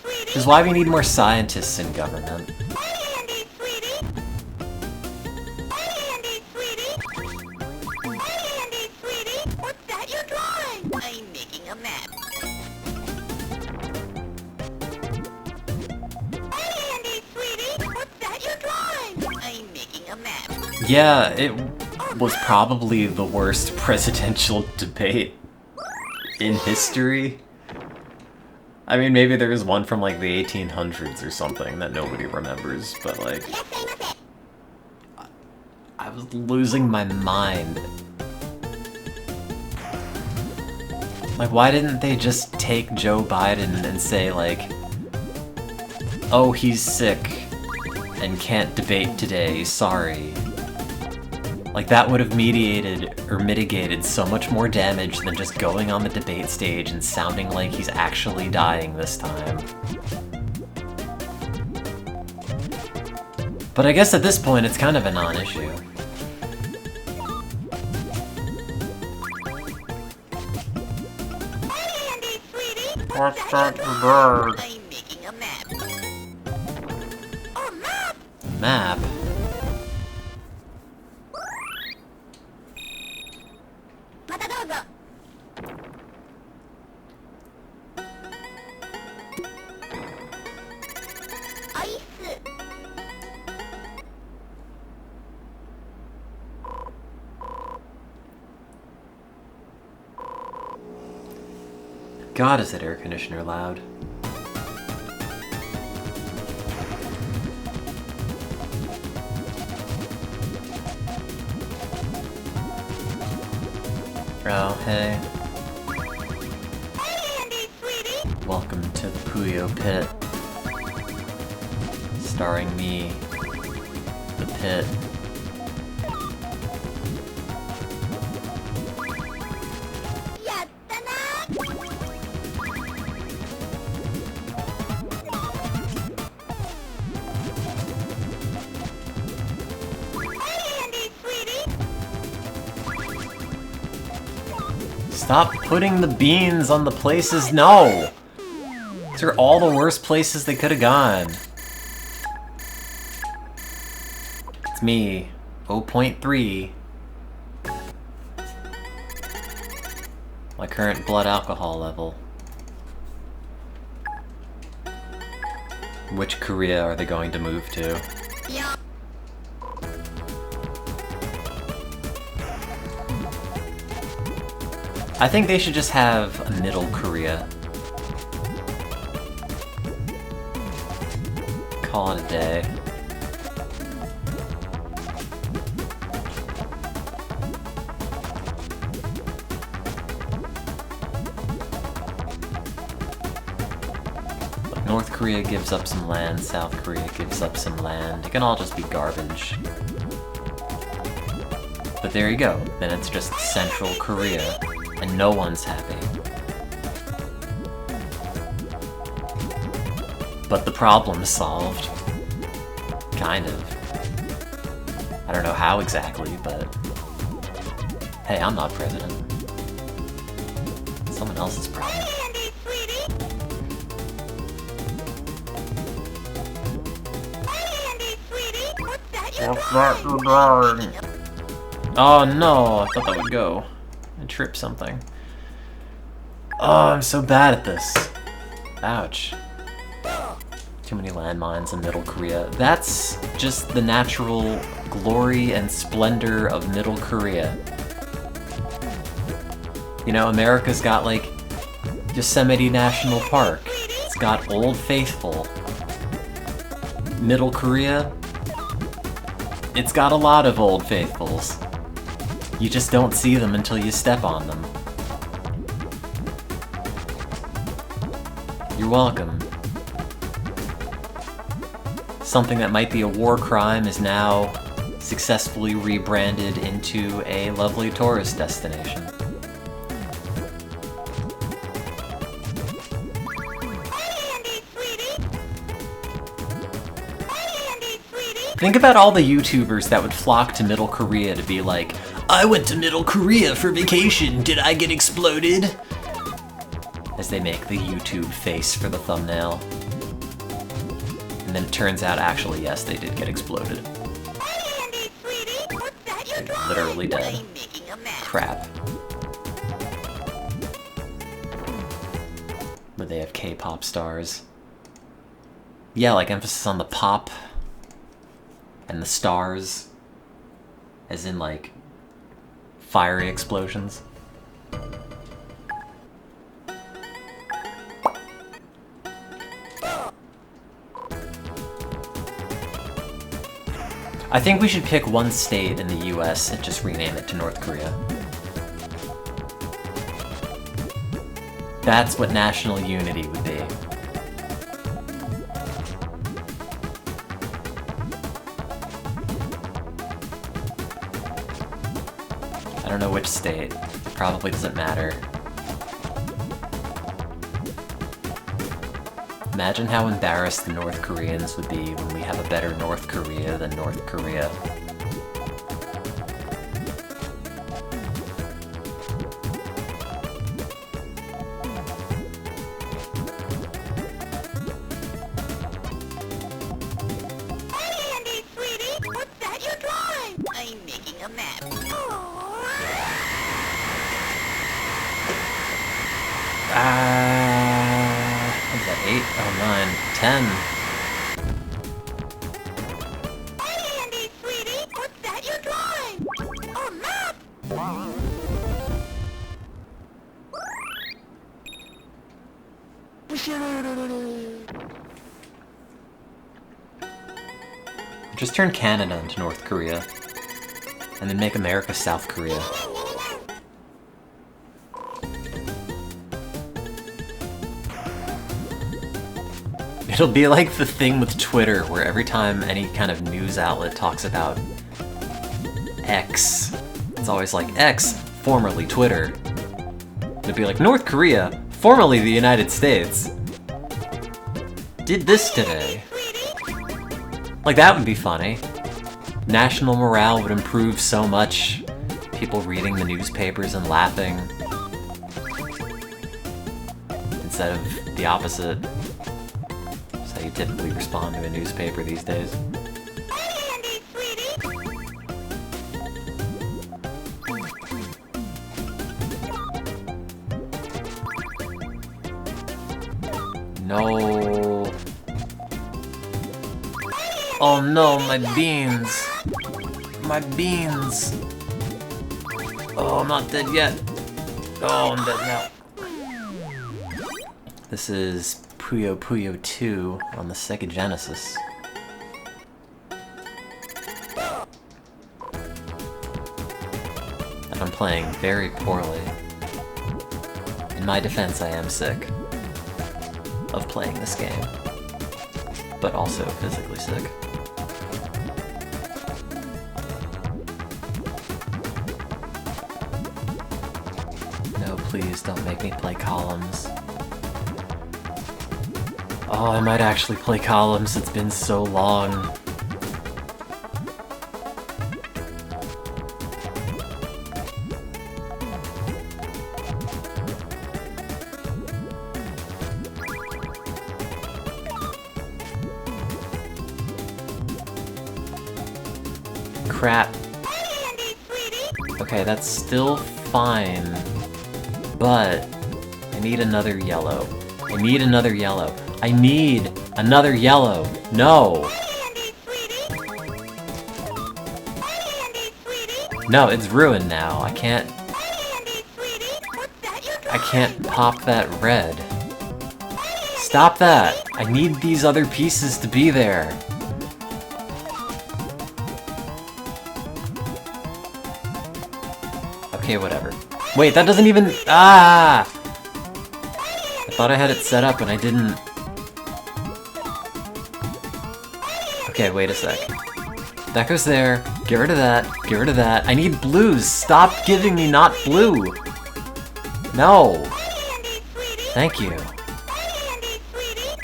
Which is why we need more scientists in government. Yeah, it was probably the worst presidential debate in history. I mean, maybe there was one from like the 1800s or something that nobody remembers, but like, I was losing my mind. Like, why didn't they just take Joe Biden and say like, oh, he's sick and can't debate today, sorry. Like, that would have mitigated so much more damage than just going on the debate stage and sounding like he's actually dying this time. But I guess at this point it's kind of a non-issue. What's that bird? I'm making a map. A map? Map? God, is that air conditioner loud. Oh, hey. Hey, Andy, sweetie. Welcome to the Puyo Pit. Starring me, the pit. Stop putting the beans on the places. No! These are all the worst places they could have gone. It's me, 0.3. My current blood alcohol level. Which Korea are they going to move to? Yeah. I think they should just have a middle Korea. Call it a day. Like North Korea gives up some land, South Korea gives up some land. It can all just be garbage. But there you go. Then it's just Central Korea. And no one's happy. But the problem's solved. Kind of. I don't know how exactly, but... Hey, I'm not president. It's someone else's problem. What's that you're doing? Oh no, I thought that would go. And trip something. Oh, I'm so bad at this. Ouch. Too many landmines in Middle Korea. That's just the natural glory and splendor of Middle Korea. You know, America's got, like, Yosemite National Park. It's got Old Faithful. Middle Korea, it's got a lot of Old Faithfuls. You just don't see them until you step on them. You're welcome. Something that might be a war crime is now successfully rebranded into a lovely tourist destination. Think about all the YouTubers that would flock to Middle Korea to be like, I went to Middle Korea for vacation, did I get exploded? As they make the YouTube face for the thumbnail. And then it turns out, actually, yes, they did get exploded. They're literally dead. Crap. But they have K-pop stars. Yeah, like emphasis on the pop. And the stars. As in, like, fiery explosions. I think we should pick one state in the US and just rename it to North Korea. That's what national unity would be. I don't know which state. It probably doesn't matter. Imagine how embarrassed the North Koreans would be when we have a better North Korea than North Korea. Hey, Andy, sweetie! What's that you're drawing? I'm making a map. What is that, 8? Oh, 9, 10. Hey, Andy, sweetie! What's that you're drawing? A map! Just turn Canada into North Korea. And then make America South Korea. It'll be like the thing with Twitter, where every time any kind of news outlet talks about X, it's always like, X, formerly Twitter. It'd be like, North Korea, formerly the United States, did this today. Like, that would be funny. National morale would improve so much. People reading the newspapers and laughing. Instead of the opposite. That's how you typically respond to a newspaper these days. No. Oh no, my beans. My beans. Oh, I'm not dead yet. Oh, I'm dead now. This is Puyo Puyo 2 on the Sega Genesis. And I'm playing very poorly. In my defense, I am sick of playing this game, but also physically sick. No, please don't make me play columns. Oh, I might actually play columns, it's been so long. Crap. Okay, that's still fine, but I need another yellow. I need another yellow. I need another yellow. No! No, it's ruined now. I can't pop that red. Stop that! I need these other pieces to be there. Okay, whatever. Wait, that doesn't even... Ah! I thought I had it set up and I didn't... Okay, wait a sec. That goes there. Get rid of that. Get rid of that. I need blues. Stop giving me not blue. No. Thank you.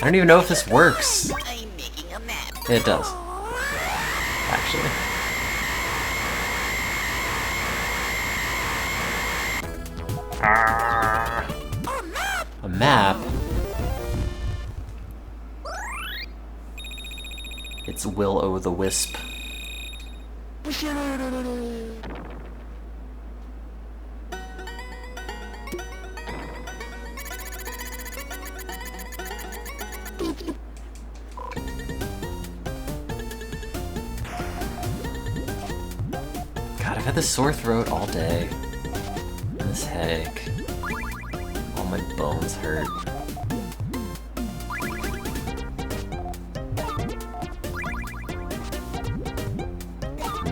I don't even know if this works. It does. Actually. A map? It's Will-O-the-Wisp. God, I've had this sore throat all day. And this headache. All my bones hurt.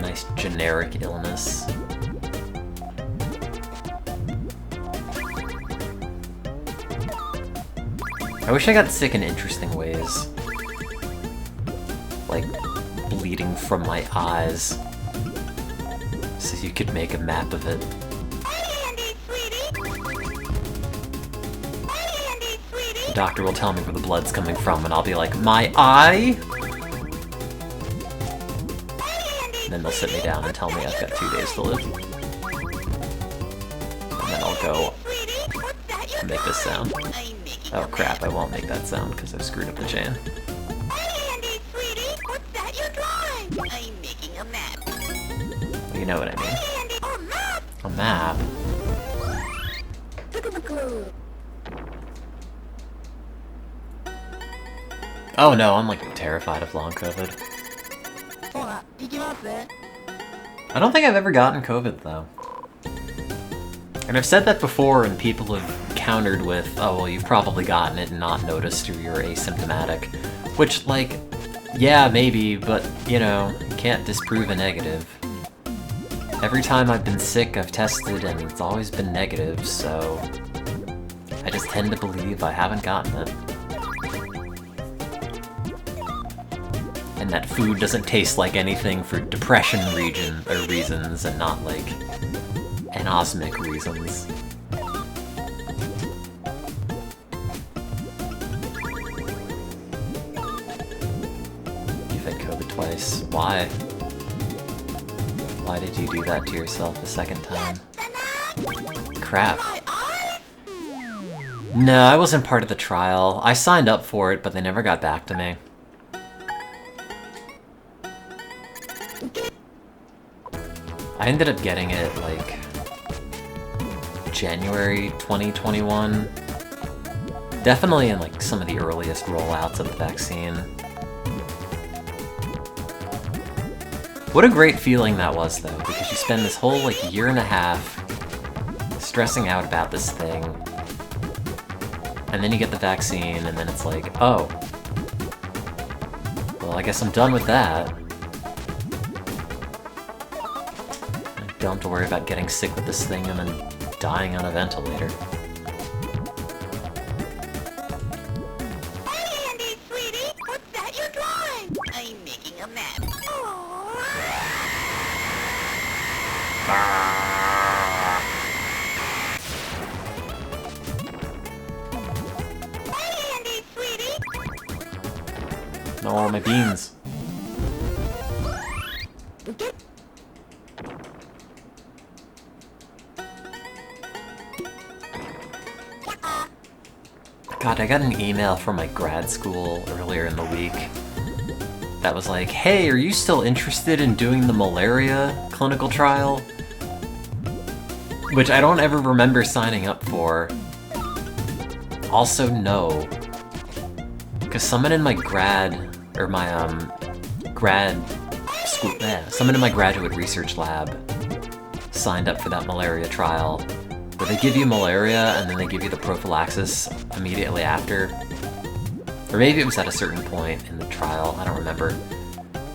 Nice generic illness. I wish I got sick in interesting ways. Like, bleeding from my eyes. So you could make a map of it. The doctor will tell me where the blood's coming from, and I'll be like, my eye? And then they'll sit me down and tell me I've got 2 days to live. And then I'll go and make this sound. Oh crap, I won't make that sound because I've screwed up the chain. You know what I mean. A map? Oh no, I'm like terrified of long COVID. I don't think I've ever gotten COVID though. And I've said that before and people have countered with, oh well, you've probably gotten it and not noticed or you're asymptomatic. Which, like, yeah, maybe, but, you know, you can't disprove a negative. Every time I've been sick, I've tested and it's always been negative, so I just tend to believe I haven't gotten it. and that food doesn't taste like anything for depression reasons and not like anosmic reasons. You've had COVID twice. Why? Why did you do that to yourself a second time? Crap. No, I wasn't part of the trial. I signed up for it, but they never got back to me. I ended up getting it, like, January 2021. Definitely in, like, some of the earliest rollouts of the vaccine. What a great feeling that was, though, because you spend this whole, like, year and a half stressing out about this thing, and then you get the vaccine, and then it's like, oh, well, I guess I'm done with that. I don't have to worry about getting sick with this thing and then dying on a ventilator. Hey, Andy, sweetie! What's that you're drawing? I'm making a map. Hey, Andy, sweetie! No, my beans. God, I got an email from my grad school earlier in the week that was like, hey, are you still interested in doing the malaria clinical trial? Which I don't ever remember signing up for. Also, no. Because someone in my grad, or my, grad school, someone in my graduate research lab signed up for that malaria trial, where they give you malaria and then they give you the prophylaxis immediately after. Or maybe it was at a certain point in the trial, I don't remember.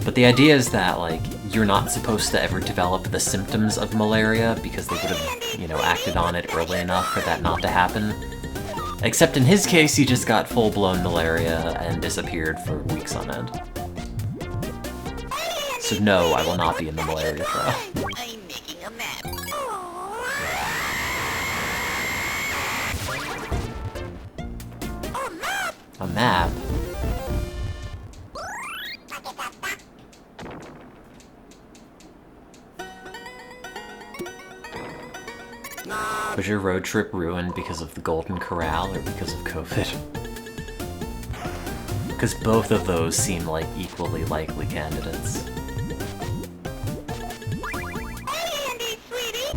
But the idea is that, like, you're not supposed to ever develop the symptoms of malaria because they would have, you know, acted on it early enough for that not to happen. Except in his case, he just got full-blown malaria and disappeared for weeks on end. So no, I will not be in the malaria trial. I'm making a map. A map? Was your road trip ruined because of the Golden Corral or because of COVID? Because both of those seem like equally likely candidates. Hey, Andy, sweetie!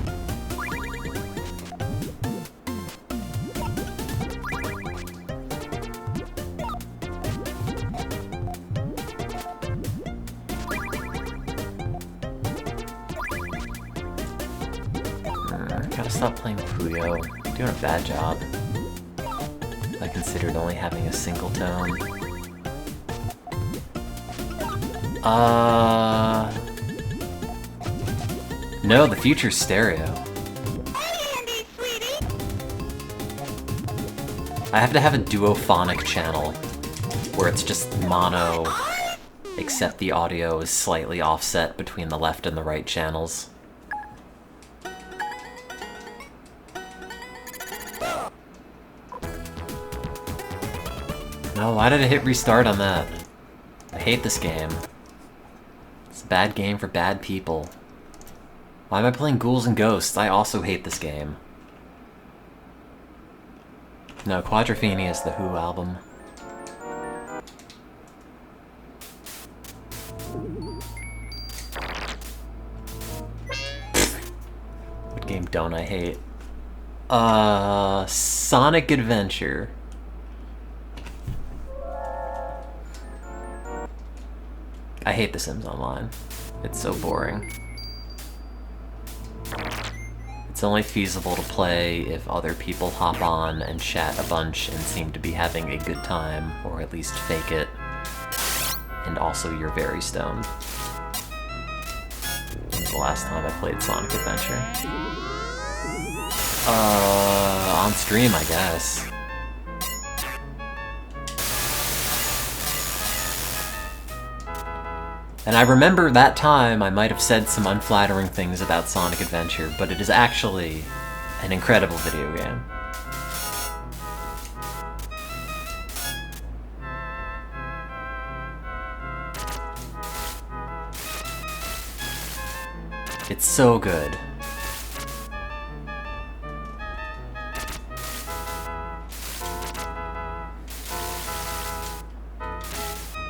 Gotta stop playing Puyo. Doing a bad job. I considered only having a single tone. No, the future's stereo. Hey, Andy, sweetie! I have to have a duophonic channel, where it's just mono, except the audio is slightly offset between the left and the right channels. No, why did I hit restart on that? I hate this game. It's a bad game for bad people. Why am I playing Ghouls and Ghosts? I also hate this game. No, Quadrophenia is the Who album. What game don't I hate? Sonic Adventure. I hate The Sims Online. It's so boring. It's only feasible to play if other people hop on and chat a bunch and seem to be having a good time, or at least fake it. And also you're very stoned. When was the last time I played Sonic Adventure? On stream, I guess. And I remember that time I might have said some unflattering things about Sonic Adventure, but it is actually an incredible video game. It's so good.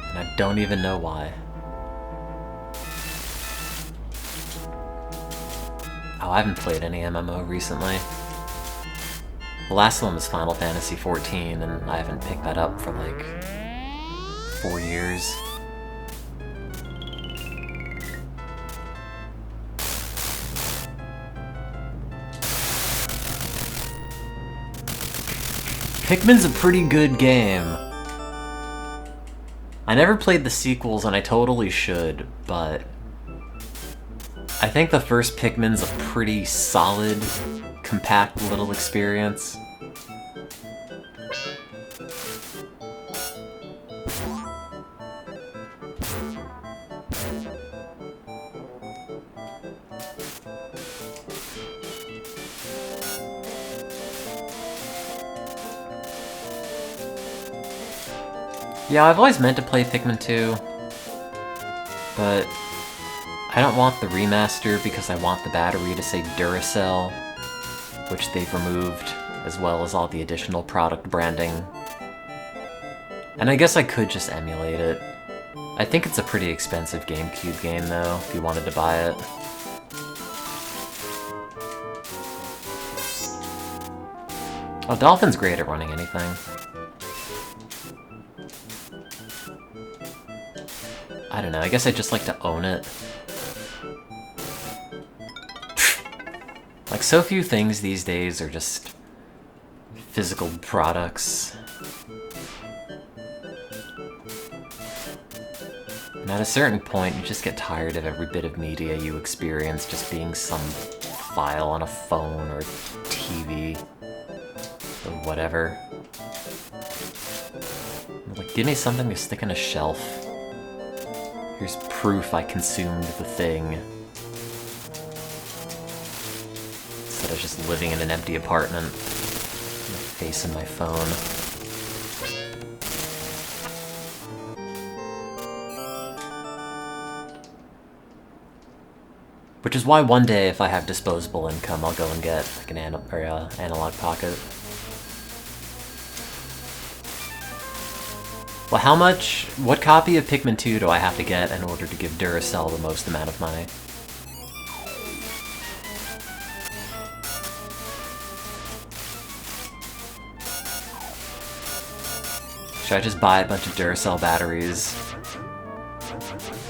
And I don't even know why. Oh, I haven't played any MMO recently. The last one was Final Fantasy XIV, and I haven't picked that up for like 4 years. Pikmin's a pretty good game. I never played the sequels, and I totally should, but I think the first Pikmin's a pretty solid, compact little experience. Yeah, I've always meant to play Pikmin 2, but I don't want the remaster because I want the battery to say Duracell, which they've removed, as well as all the additional product branding. And I guess I could just emulate it. I think it's a pretty expensive GameCube game, though, if you wanted to buy it. Oh, Dolphin's great at running anything. I don't know, I guess I just like to own it. Like, so few things these days are just physical products. And at a certain point, you just get tired of every bit of media you experience just being some file on a phone or TV or whatever. Like, give me something to stick on a shelf. Here's proof I consumed the thing. Instead of just living in an empty apartment, my face in my phone. Which is why one day, if I have disposable income, I'll go and get like an analog pocket. Well, what copy of Pikmin 2 do I have to get in order to give Duracell the most amount of money? Should I just buy a bunch of Duracell batteries?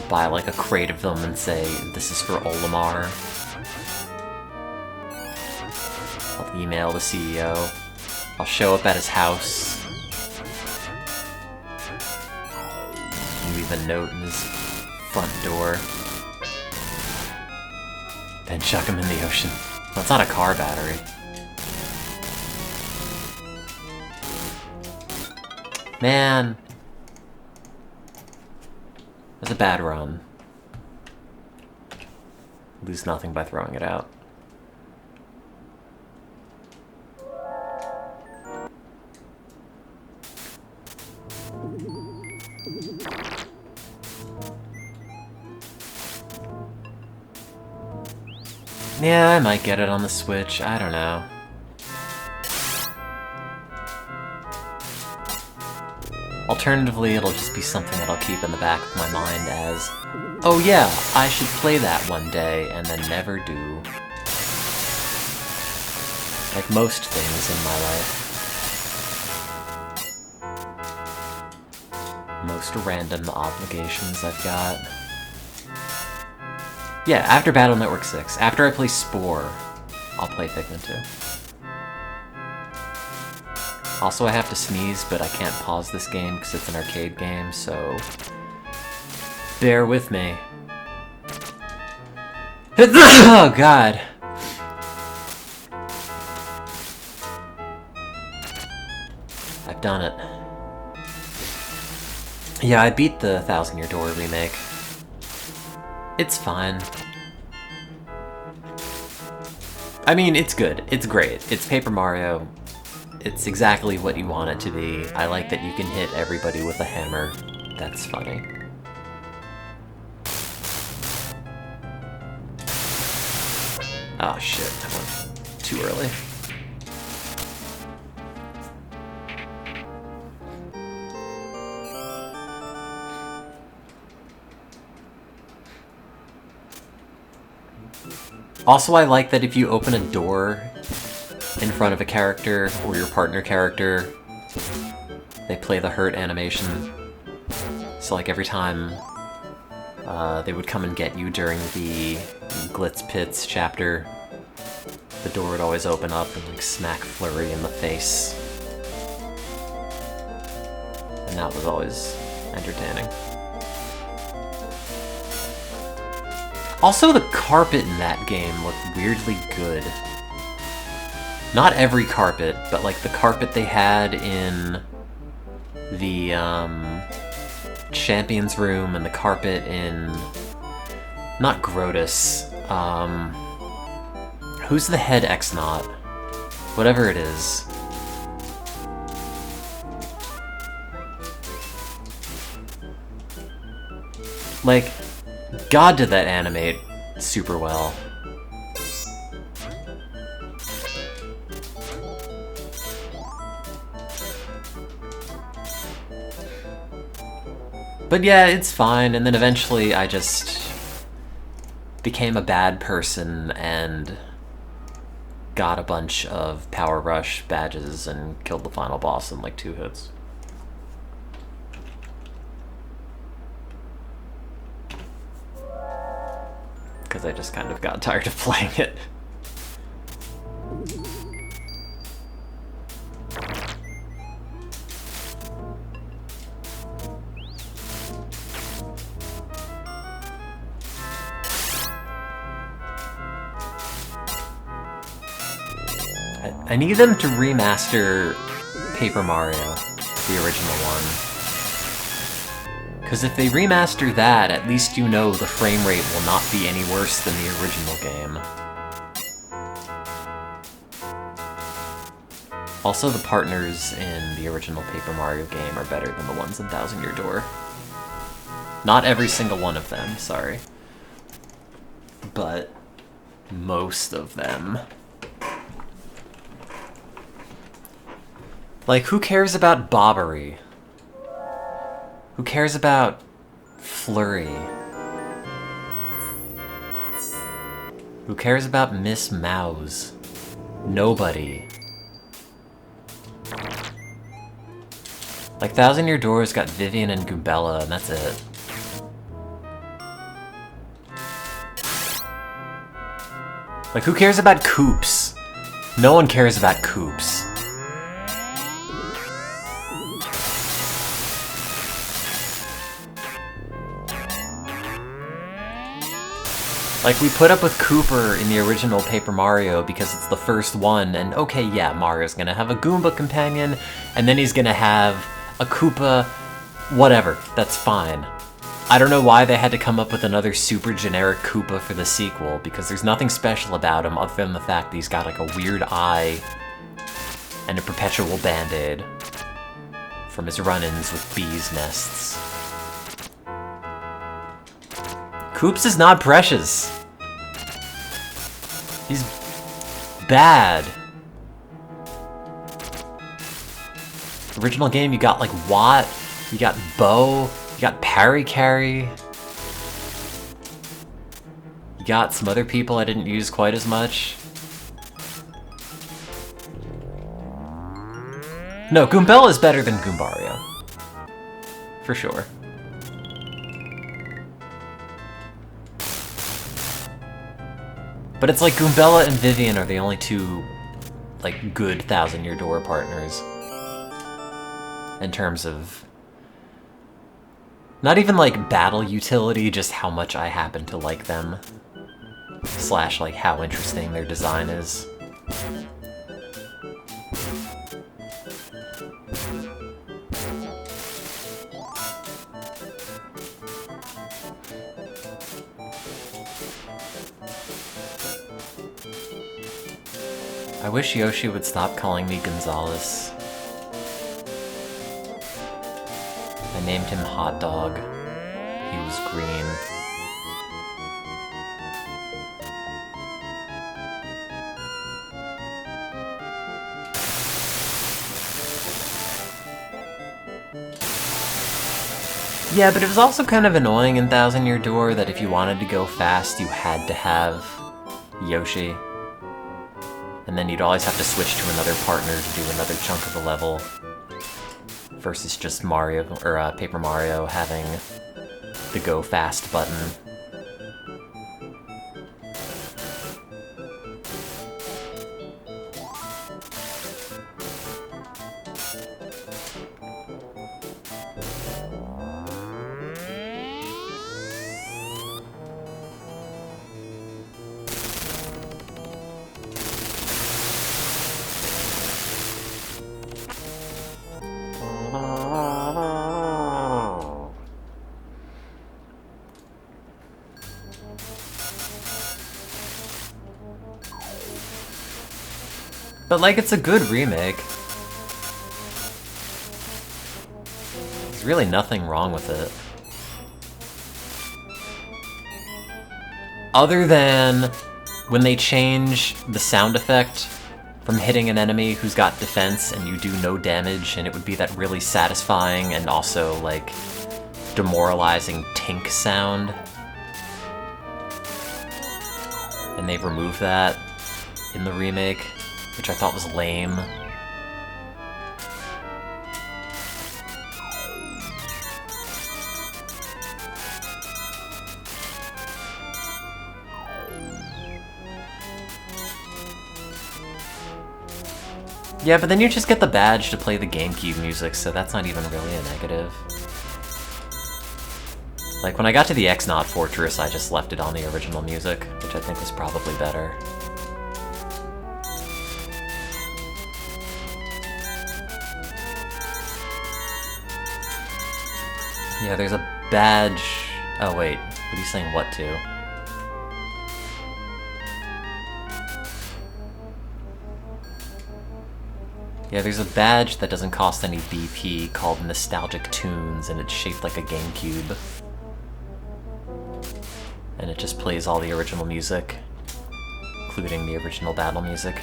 Buy like a crate of them and say, this is for Olimar? I'll email the CEO. I'll show up at his house. Leave a note in his front door. Then chuck him in the ocean. Well, it's not a car battery. Man. That's a bad run. Lose nothing by throwing it out. Yeah, I might get it on the Switch, I don't know. Alternatively, it'll just be something that I'll keep in the back of my mind as, oh yeah, I should play that one day, and then never do. Like most things in my life. Most random obligations I've got. Yeah, after Battle Network 6, after I play Spore, I'll play Pikmin 2. Also, I have to sneeze, but I can't pause this game because it's an arcade game, so bear with me. Oh god. I've done it. Yeah, I beat the 1000 Year Door remake. It's fine. I mean, it's good. It's great. It's Paper Mario. It's exactly what you want it to be. I like that you can hit everybody with a hammer. That's funny. Oh shit, I went too early. Also, I like that if you open a door in front of a character or your partner character, they play the hurt animation. So like every time they would come and get you during the Glitz Pits chapter, the door would always open up and like smack Flurry in the face. And that was always entertaining. Also, the carpet in that game looked weirdly good. Not every carpet, but like the carpet they had in the Champions Room and the carpet in... not Grotus. Who's the head X-Naut? Whatever it is. Like, God, did that animate super well. But yeah, it's fine, and then eventually I just became a bad person and got a bunch of Power Rush badges and killed the final boss in like 2 hits. Because I just kind of got tired of playing it. I need them to remaster Paper Mario, the original one. Because if they remaster that, at least you know the frame rate will not be any worse than the original game. Also, the partners in the original Paper Mario game are better than the ones in Thousand Year Door. Not every single one of them, sorry. But most of them. Like, who cares about Bobbery? Who cares about Flurry? Who cares about Miss Mouse? Nobody. Like, Thousand Year Door's got Vivian and Goombella, and that's it. Like, who cares about Koops? No one cares about Koops. Like, we put up with Cooper in the original Paper Mario because it's the first one, and okay, yeah, Mario's gonna have a Goomba companion, and then he's gonna have a Koopa, whatever, that's fine. I don't know why they had to come up with another super generic Koopa for the sequel, because there's nothing special about him other than the fact that he's got like a weird eye and a perpetual band-aid from his run-ins with bees' nests. Koops is not precious. He's bad. Original game, you got like Watt, you got Bo, you got Parry Carry. You got some other people I didn't use quite as much. No, Goombella is better than Goombario. For sure. But it's like Goombella and Vivian are the only two, like, good Thousand Year Door partners. In terms of... not even, like, battle utility, just how much I happen to like them. Slash, like, how interesting their design is. I wish Yoshi would stop calling me Gonzalez. I named him Hot Dog. He was green. Yeah, but it was also kind of annoying in Thousand Year Door that if you wanted to go fast, you had to have Yoshi. And then you'd always have to switch to another partner to do another chunk of the level. Versus just Mario, or Paper Mario having the go fast button. But, like, it's a good remake. There's really nothing wrong with it. Other than when they change the sound effect from hitting an enemy who's got defense and you do no damage, and it would be that really satisfying and also, like, demoralizing tink sound. And they've removed that in the remake, which I thought was lame. Yeah, but then you just get the badge to play the GameCube music, so that's not even really a negative. Like, when I got to the X-Naut Fortress, I just left it on the original music, which I think was probably better. Yeah, there's a badge... Oh wait, what are you saying what to? Yeah, there's a badge that doesn't cost any BP called Nostalgic Tunes, and it's shaped like a GameCube. And it just plays all the original music, including the original battle music.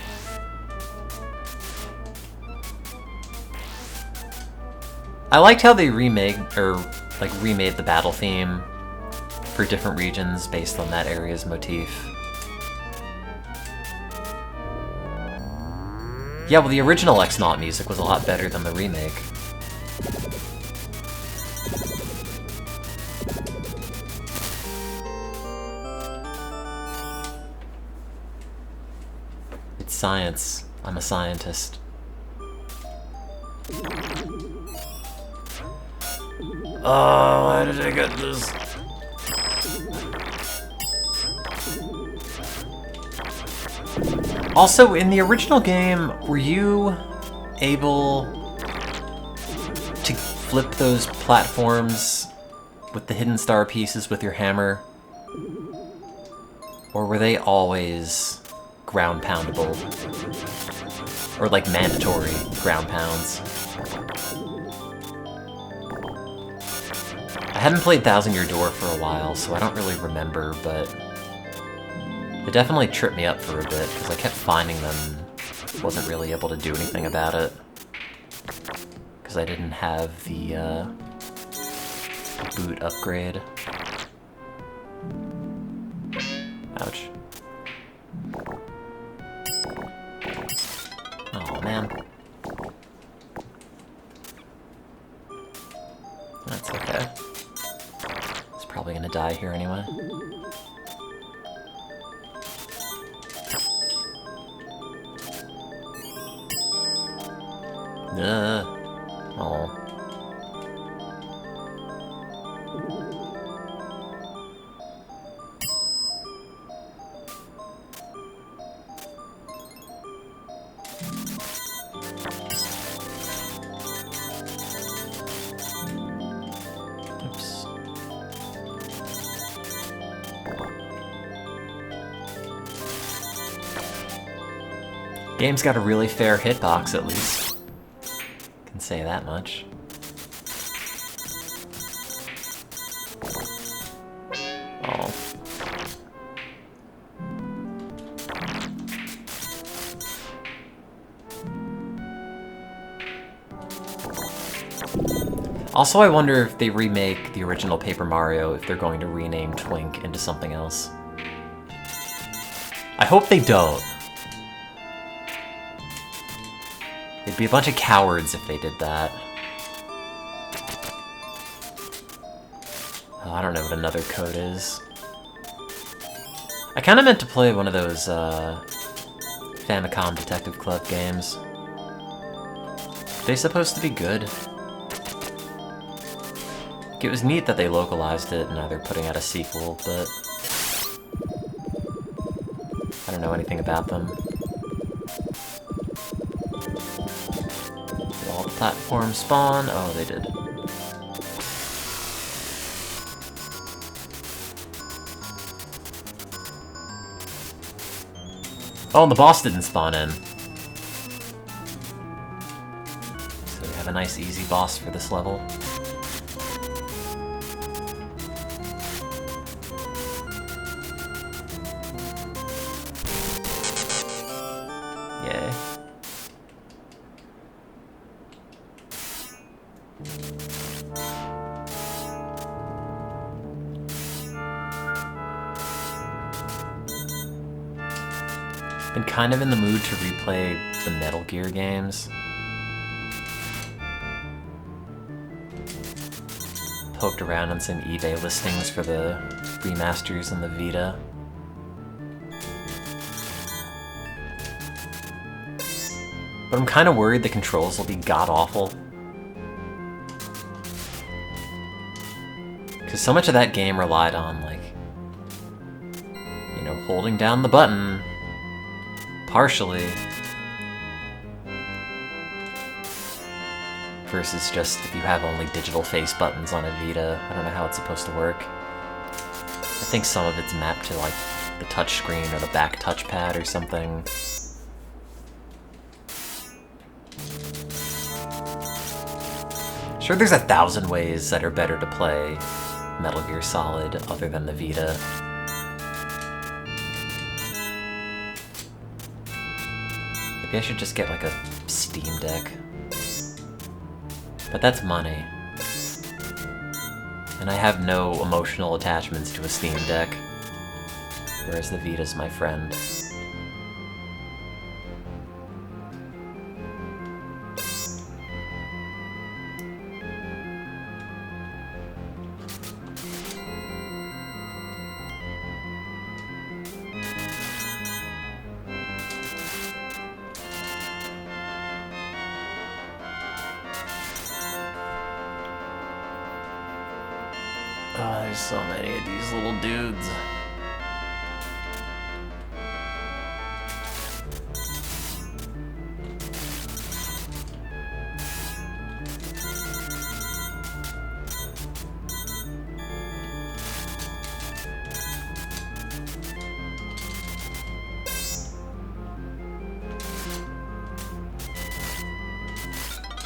I liked how they remade the battle theme for different regions based on that area's motif. Yeah, well, the original X-Naut music was a lot better than the remake. It's science. I'm a scientist. Oh, why did I get this? Also, in the original game, were you able to flip those platforms with the hidden star pieces with your hammer? Or were they always ground poundable? Or like mandatory ground pounds? I hadn't played Thousand Year Door for a while, so I don't really remember, but it definitely tripped me up for a bit, because I kept finding them and wasn't really able to do anything about it. Because I didn't have the boot upgrade. Ouch. Oh man. That's okay. It's probably gonna die here anyway. Oh. Oops. Game's got a really fair hitbox, at least. Can say that much. Oh. Also, I wonder if they remake the original Paper Mario, if they're going to rename Twink into something else. I hope they don't. They'd be a bunch of cowards if they did that. Oh, I don't know what another code is. I kind of meant to play one of those Famicom Detective Club games. Are they supposed to be good? It was neat that they localized it and now they're putting out a sequel, but I don't know anything about them. Did all the platforms spawn? Oh, they did. Oh, and the boss didn't spawn in. So we have a nice easy boss for this level. Yay. Been kind of in the mood to replay the Metal Gear games. Poked around on some eBay listings for the remasters on the Vita. But I'm kind of worried the controls will be god-awful. Because so much of that game relied on, like, you know, holding down the button partially versus just if you have only digital face buttons on a Vita. I don't know how it's supposed to work. I think some of it's mapped to, like, the touchscreen or the back touchpad or something. Sure, there's 1,000 ways that are better to play Metal Gear Solid other than the Vita. Maybe I should just get like a Steam Deck. But that's money. And I have no emotional attachments to a Steam Deck. Whereas the Vita's my friend. Oh, there's so many of these little dudes.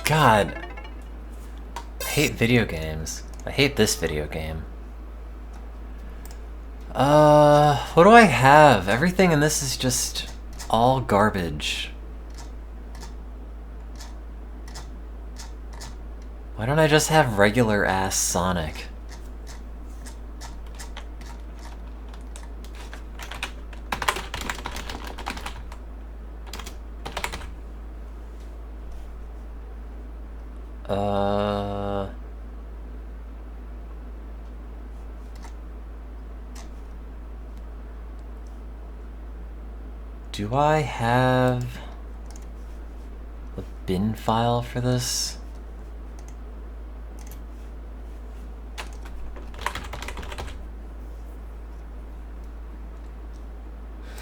God, I hate video games. I hate this video game. What do I have? Everything in this is just all garbage. Why don't I just have regular ass Sonic? Do I have a bin file for this?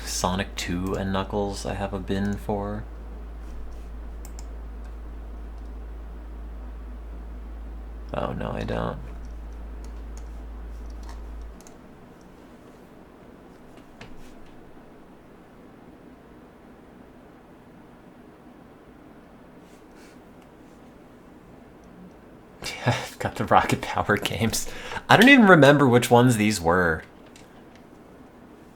Sonic 2 and Knuckles I have a bin for. Oh no, I don't. I've got the Rocket Power games. I don't even remember which ones these were.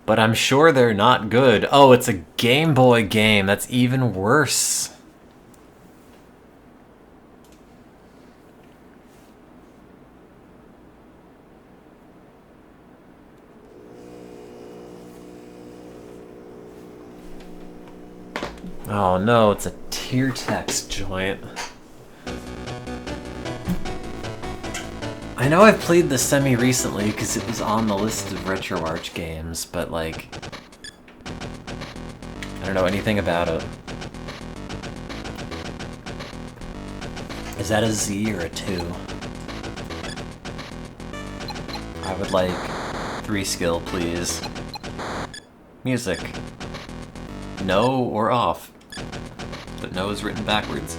But I'm sure they're not good. Oh, it's a Game Boy game. That's even worse. Oh no, it's a tier text joint. I know I've played this semi-recently because it was on the list of RetroArch games, but like... I don't know anything about it. Is that a Z or a 2? I would like 3 skill, please. Music. No or off. But no is written backwards.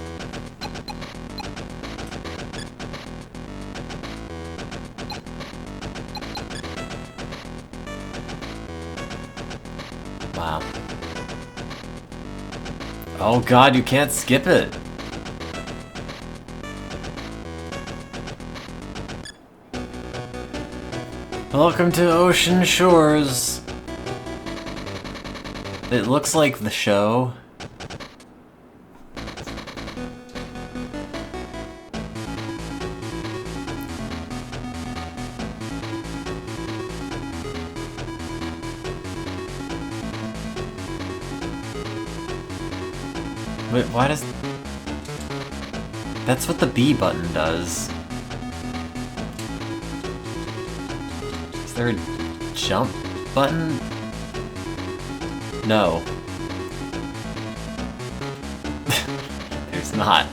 Wow. Oh god, you can't skip it! Welcome to Ocean Shores! It looks like the show. Wait, why does... That's what the B button does. Is there a jump button? No. There's not.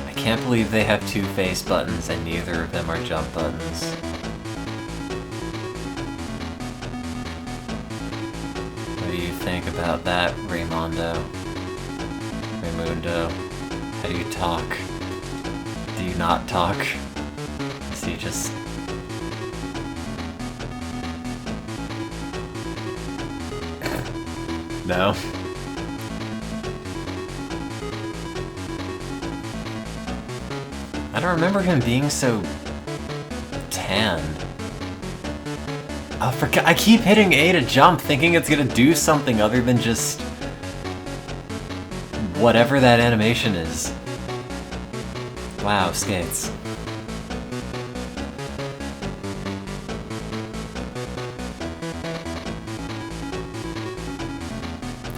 I can't believe they have 2 face buttons and neither of them are jump buttons. What do you think about that, Raymundo? How do you talk? Do you not talk? Is he just... No? I don't remember him being so... tanned. Oh, I keep hitting A to jump, thinking it's gonna do something other than just... whatever that animation is. Wow, skates.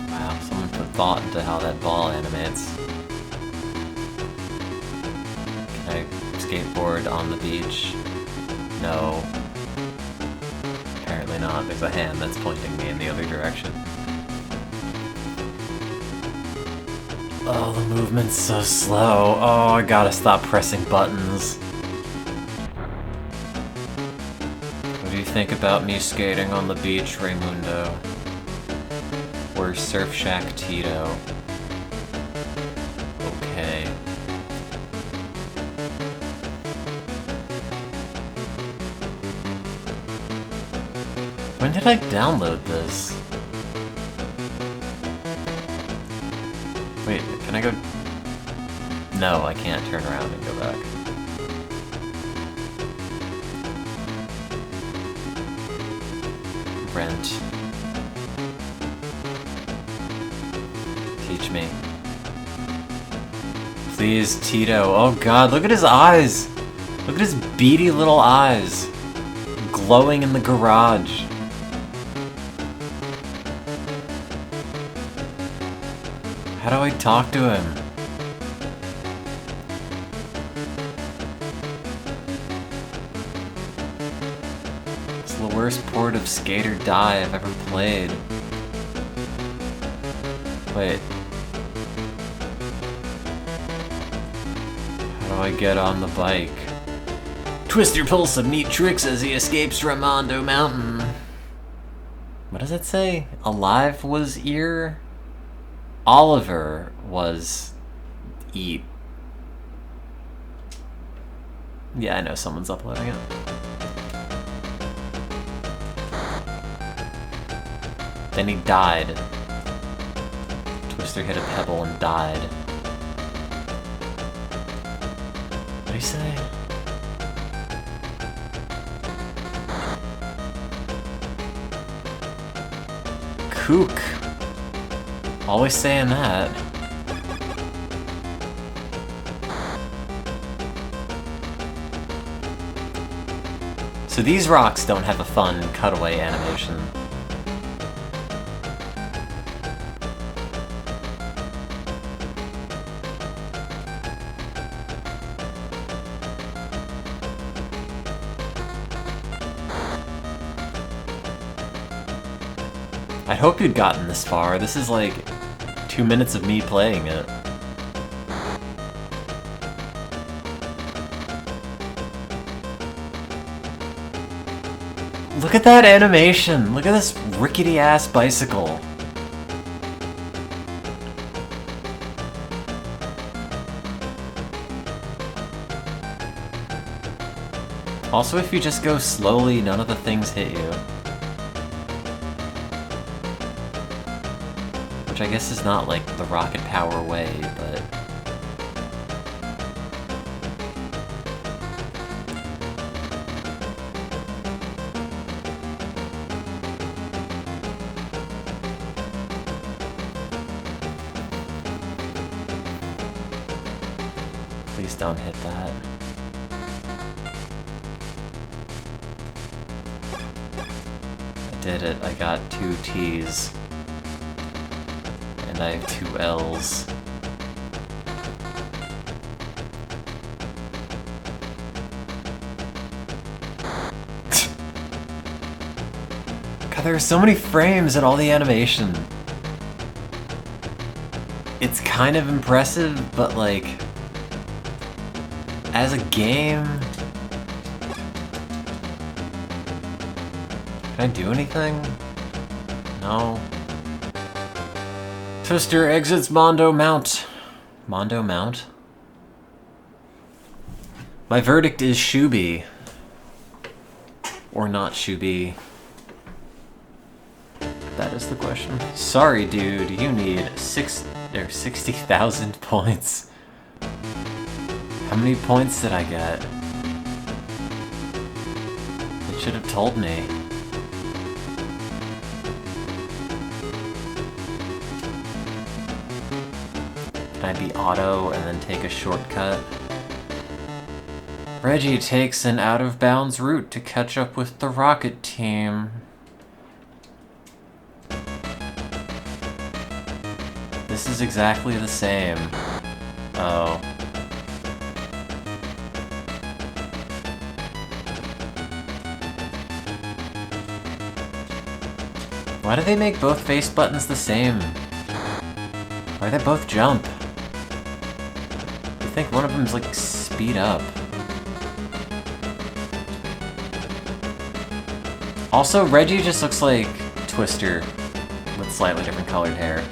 Wow, someone put thought into how that ball animates. Can I skateboard on the beach? No. Apparently not. There's a hand that's pointing me in the other direction. Oh, the movement's so slow. Oh, I gotta stop pressing buttons. What do you think about me skating on the beach, Raymundo? Or Surf Shack Tito? Okay. When did I download this? Wait, can I go... No, I can't turn around and go back. Rent. Teach me. Please, Tito. Oh god, look at his eyes! Look at his beady little eyes! Glowing in the garage. How do I talk to him? It's the worst port of Skate or Die I've ever played. Wait. How do I get on the bike? Twister pulls some neat tricks as he escapes Ramondo Mountain. What does it say? Alive was ear? Oliver was eat. Yeah, I know someone's uploading it. Then he died. Twister hit a pebble and died. What did he say? Kook. Always saying that. So these rocks don't have a fun cutaway animation. I hope you'd gotten this far. This is like 2 minutes of me playing it. Look at that animation! Look at this rickety-ass bicycle. Also, if you just go slowly, none of the things hit you. Which I guess is not like the rocket power way, but... Please don't hit that. I did it. I got 2 T's. And I have 2 L's. God, there are so many frames in all the animation. It's kind of impressive, but like... as a game... Can I do anything? No. Twister exits Mondo Mount. Mondo Mount? My verdict is Shuby. Or not Shuby. That is the question. Sorry, dude. You need 60,000 points. How many points did I get? It should have told me. Can I be auto and then take a shortcut? Reggie takes an out-of-bounds route to catch up with the rocket team. This is exactly the same. Oh. Why do they make both face buttons the same? Why do they both jump? I think one of them's like speed up. Also, Reggie just looks like Twister with slightly different colored hair.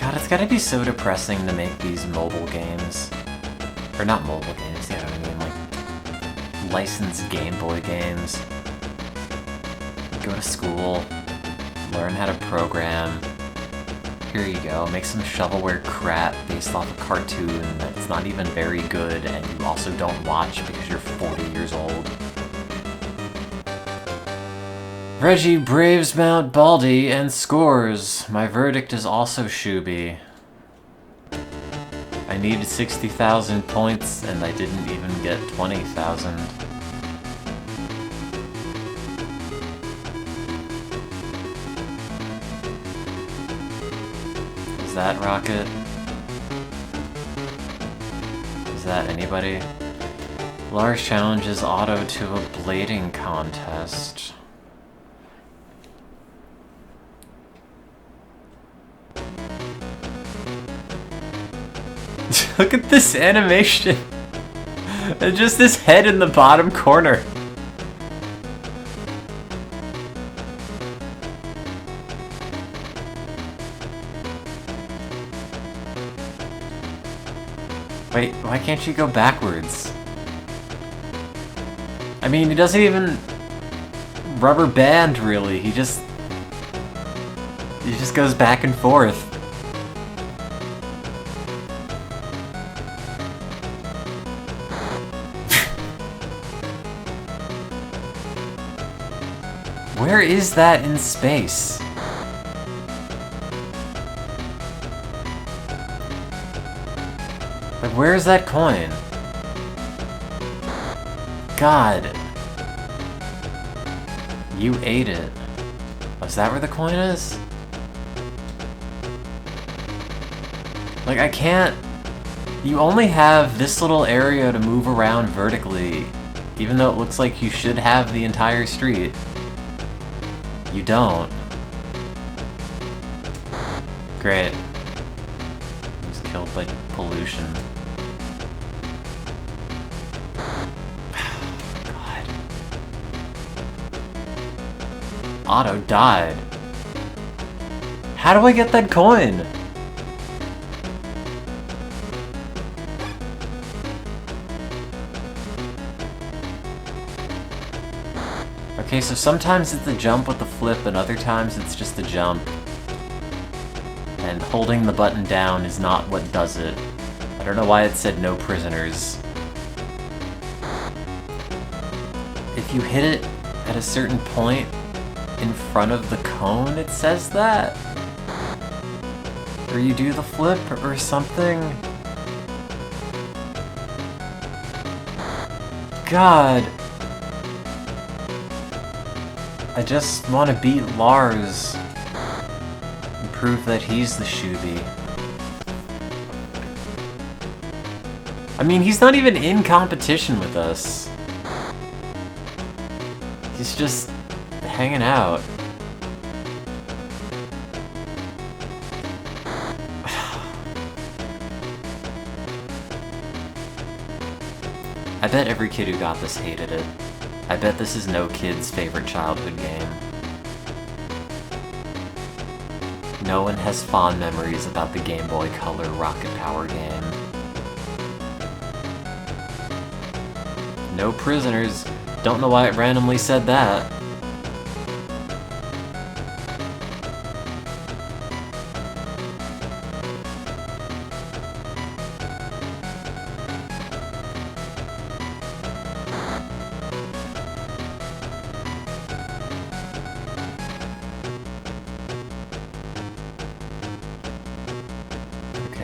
God, it's gotta be so depressing to make these mobile games. Or not mobile games, you know what I mean, like licensed Game Boy games. Go to school, learn how to program. Here you go, make some shovelware crap based off a cartoon that's not even very good and you also don't watch because you're 40 years old. Reggie braves Mount Baldy and scores. My verdict is also Shuby. I needed 60,000 points and I didn't even get 20,000. Is that Rocket? Is that anybody? Large challenges auto to a blading contest. Look at this animation! And just this head in the bottom corner. Wait, why can't you go backwards? I mean, he doesn't even rubber band, really. He just goes back and forth. Where is that in space? Like, where is that coin? God. You ate it. Oh, is that where the coin is? Like, I can't... You only have this little area to move around vertically, even though it looks like you should have the entire street. You don't. Great. He was killed by pollution. God. Otto died. How do I get that coin? Okay, so sometimes it's the jump with the flip, and other times it's just the jump. And holding the button down is not what does it. I don't know why it said no prisoners. If you hit it at a certain point in front of the cone, it says that. Or you do the flip or something. God. I just want to beat Lars and prove that he's the Shuby. I mean, he's not even in competition with us. He's just hanging out. I bet every kid who got this hated it. I bet this is no kid's favorite childhood game. No one has fond memories about the Game Boy Color Rocket Power game. No prisoners. Don't know why it randomly said that.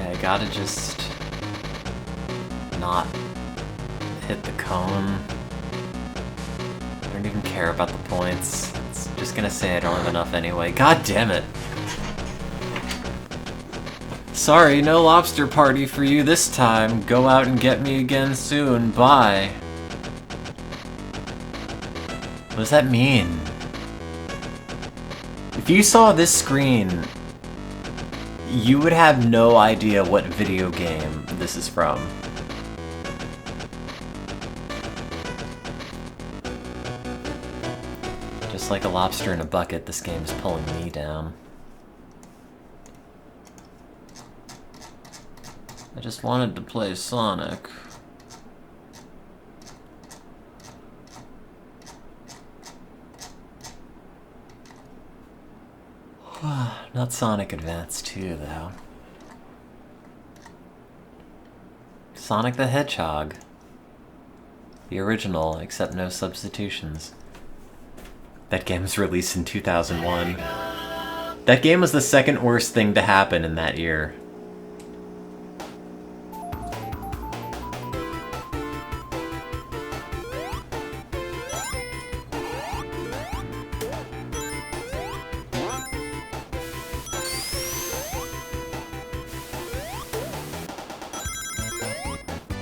I gotta just not hit the cone. I don't even care about the points. It's just gonna say I don't have enough anyway. God damn it! Sorry, no lobster party for you this time. Go out and get me again soon. Bye. What does that mean? If you saw this screen, you would have no idea what video game this is from. Just like a lobster in a bucket, this game's pulling me down. I just wanted to play Sonic. Not Sonic Advance 2, though. Sonic the Hedgehog. The original, except no substitutions. That game was released in 2001. That game was the second worst thing to happen in that year.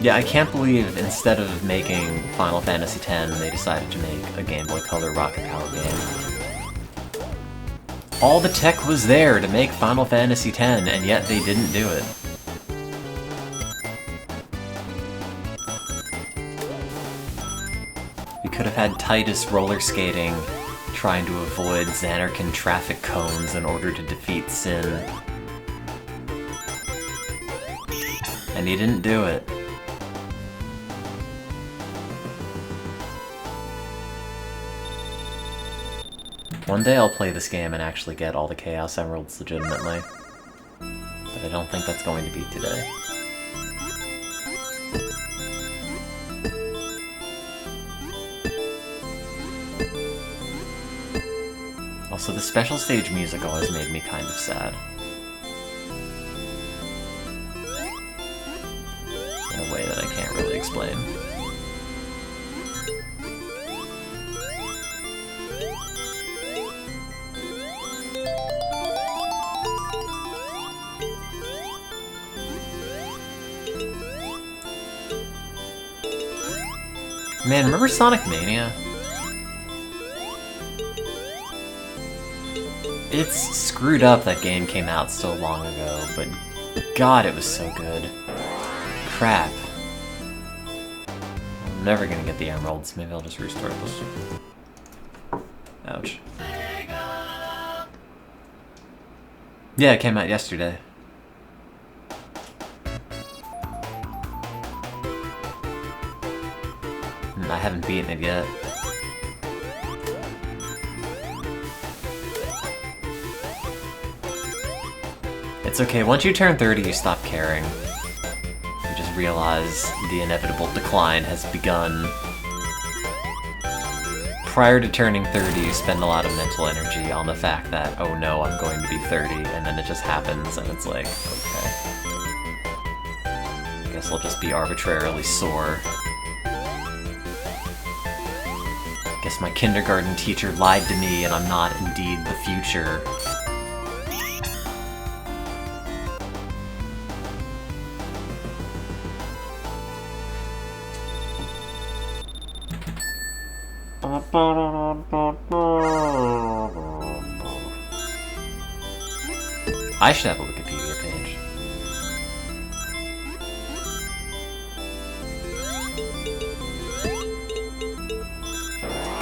Yeah, I can't believe instead of making Final Fantasy X, they decided to make a Game Boy Color Rocket Power game. All the tech was there to make Final Fantasy X, and yet they didn't do it. We could have had Titus roller skating, trying to avoid Xanarkin traffic cones in order to defeat Sin. And he didn't do it. One day I'll play this game and actually get all the Chaos Emeralds legitimately. But I don't think that's going to be today. Also, the special stage music always made me kind of sad. In a way that I can't really explain. Man, remember Sonic Mania? It's screwed up that game came out so long ago, but god, it was so good. Crap. I'm never gonna get the emeralds. Maybe I'll just restart this. Ouch. Yeah, it came out yesterday. I haven't beaten it yet. It's okay, once you turn 30, you stop caring. You just realize the inevitable decline has begun. Prior to turning 30, you spend a lot of mental energy on the fact that, oh no, I'm going to be 30, and then it just happens, and it's like, okay. I guess I'll just be arbitrarily sore. Guess my kindergarten teacher lied to me and I'm not indeed the future. I should have a Wikipedia page.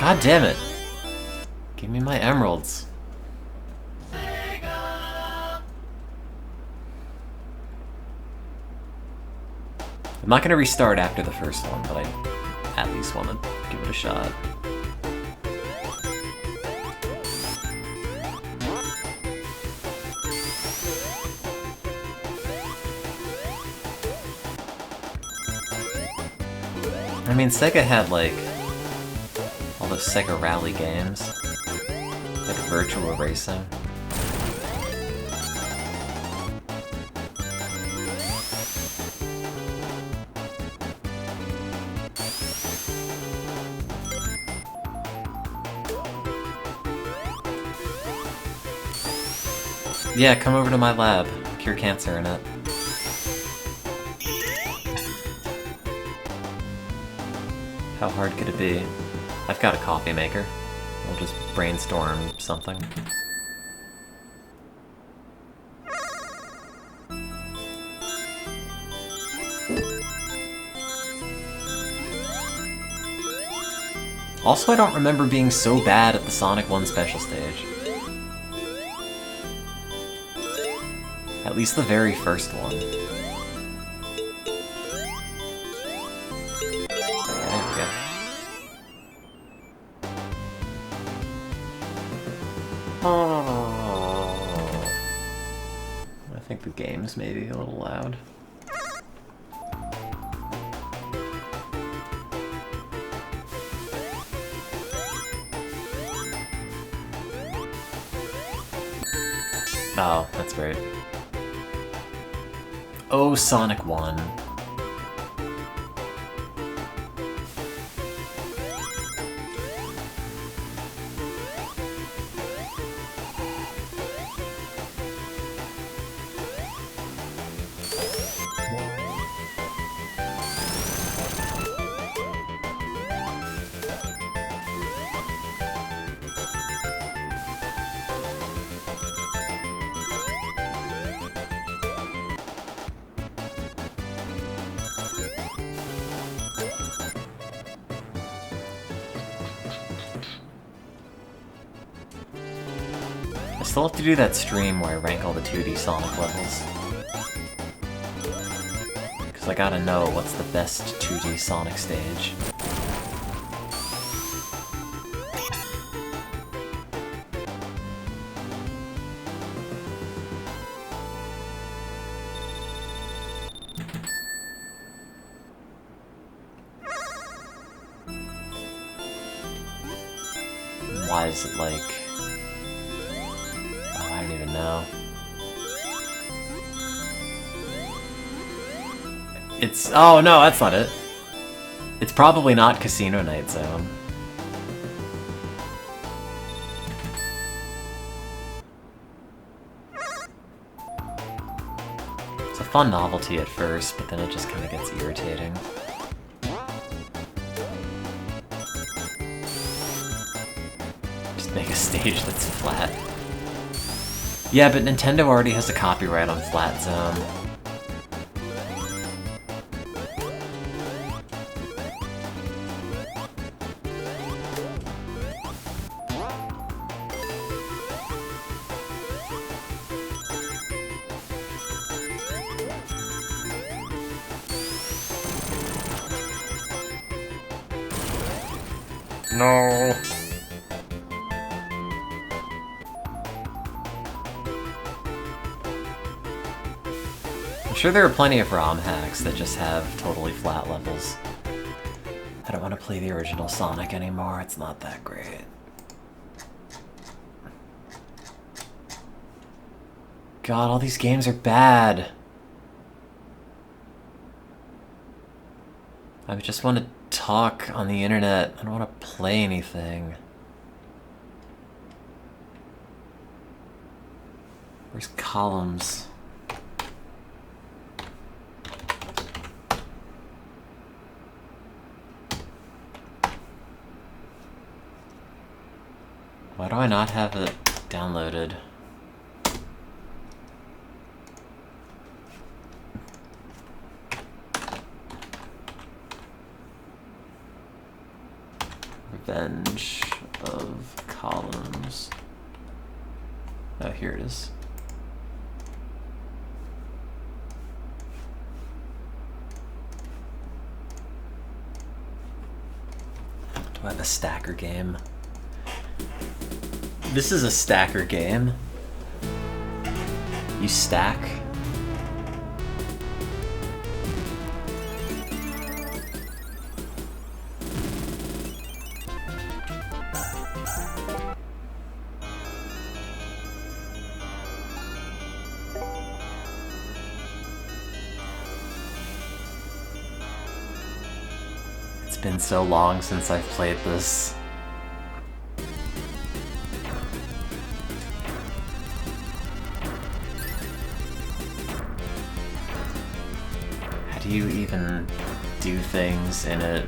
God damn it! Give me my emeralds. I'm not gonna restart after the first one, but I at least want to give it a shot. I mean, Sega had, like, all those Sega Rally games. Like Virtua Racing. Yeah, come over to my lab. Cure cancer in it. How hard could it be? I've got a coffee maker. We'll just brainstorm something. Also, I don't remember being so bad at the Sonic 1 special stage. At least the very first one. I think the game's maybe a little loud. Oh, that's great. Oh, Sonic 1. still have to do that stream where I rank all the 2D Sonic levels. Because I gotta know what's the best 2D Sonic stage. Why is it like... Oh, I don't even know. It's... Oh, no, that's not it. It's probably not Casino Night Zone. It's a fun novelty at first, but then it just kind of gets irritating. Just make a stage that's flat. Yeah, but Nintendo already has a copyright on Flat Zone. No. I'm sure there are plenty of ROM hacks that just have totally flat levels. I don't want to play the original Sonic anymore, it's not that great. God, all these games are bad. I just want to talk on the internet. I don't want to play anything. Where's columns? Why do I not have it downloaded? Revenge of Columns. Oh, here it is. Do I have a stacker game? This is a stacker game. You stack. It's been so long since I've played this. How do you even do things in it?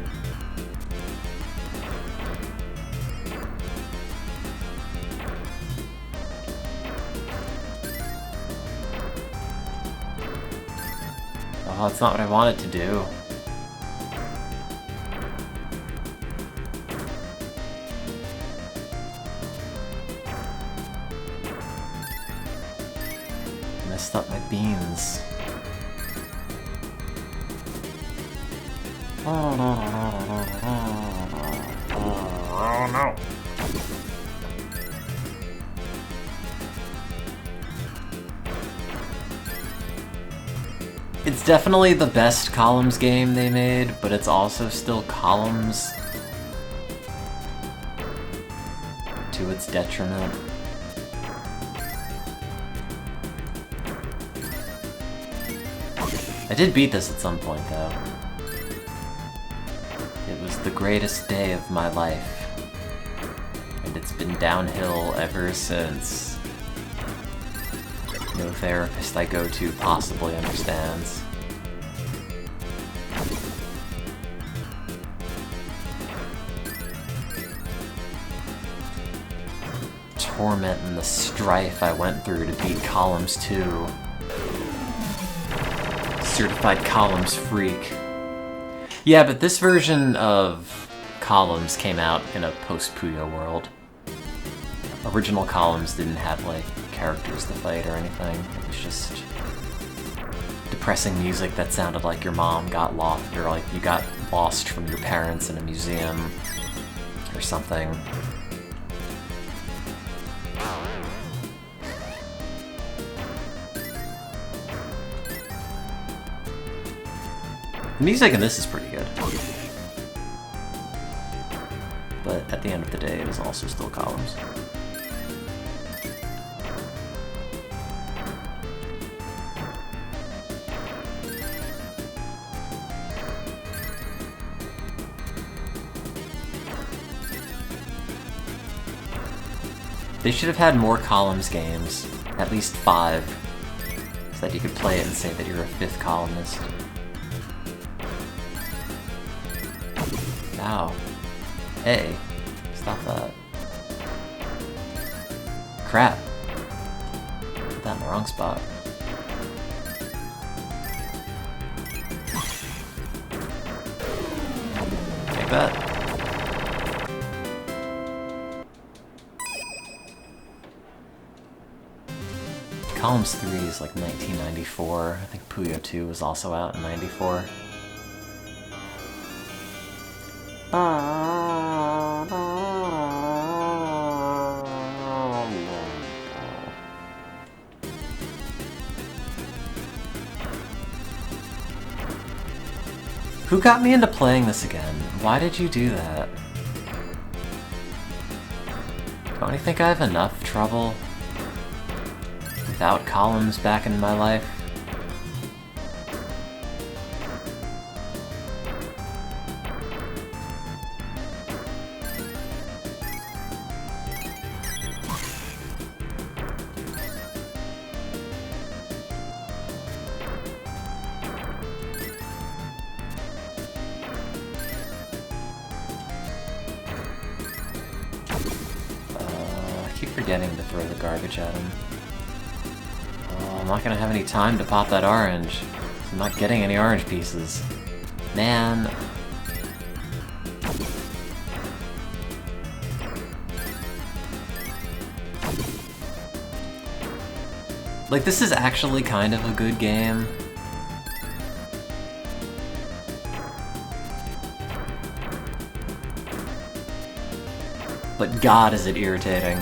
Oh, it's not what I wanted to do. Messed up my beans. Oh no. It's definitely the best Columns game they made, but it's also still Columns to its detriment. I did beat this at some point, though. It was the greatest day of my life, and it's been downhill ever since. No therapist I go to possibly understands. Torment and the strife I went through to beat Columns 2. Certified Columns freak. Yeah, but this version of Columns came out in a post-Puyo world. original columns didn't have, like, characters to fight or anything. It was just depressing music that sounded like your mom got lost, or like you got lost from your parents in a museum or something. The music in this is pretty good. But at the end of the day, it is also still columns. They should have had more columns games, at least 5, so that you could play it and say that you're a 5th columnist. Ow. Hey, stop that. Crap. Put that in the wrong spot. Take that. Columns 3 is like 1994. I think Puyo 2 was also out in 94. Who got me into playing this again? Why did you do that? Don't you think I have enough trouble without columns back in my life? I keep forgetting to throw the garbage at him. I'm not gonna have any time to pop that orange. I'm not getting any orange pieces. Man. Like, this is actually kind of a good game. But God, is it irritating.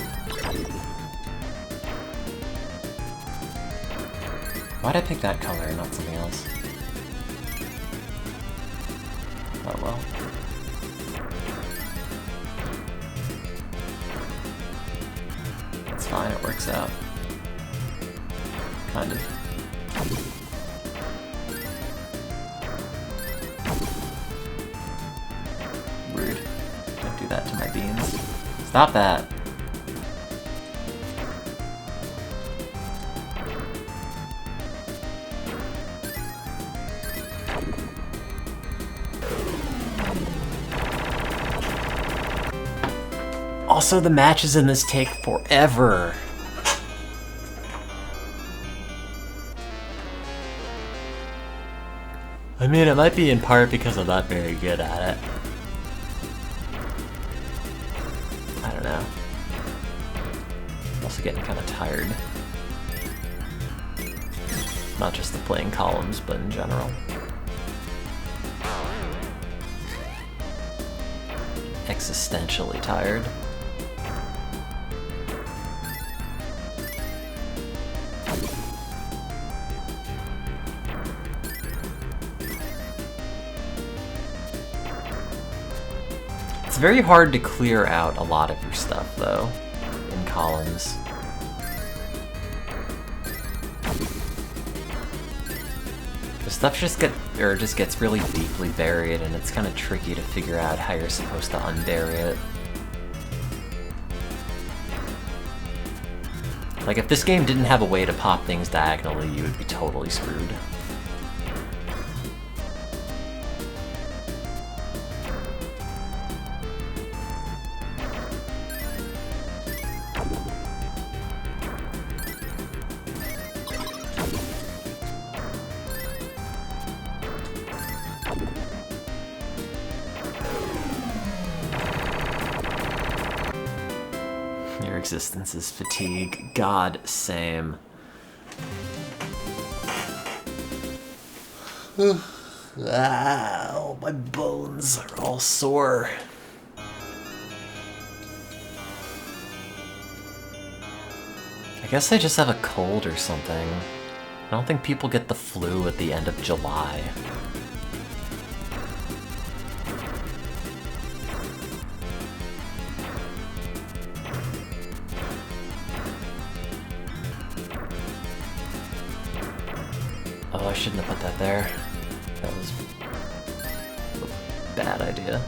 Why'd I pick that color and not something else? Oh well. It's fine, it works out. Kind of. Rude. Don't do that to my beans. Stop that! Also, the matches in this take forever. I mean, it might be in part because I'm not very good at it. I don't know. I'm also getting kind of tired. Not just the playing columns, but in general. Existentially tired. It's very hard to clear out a lot of your stuff, though, in columns. The stuff just gets really deeply buried, and it's kind of tricky to figure out how you're supposed to unbury it. Like, if this game didn't have a way to pop things diagonally, you would be totally screwed. entire existence is fatigue. God, same. Ow, my bones are all sore. I guess I just have a cold or something. I don't think people get the flu at the end of July. Oh, I shouldn't have put that there. That was a bad idea.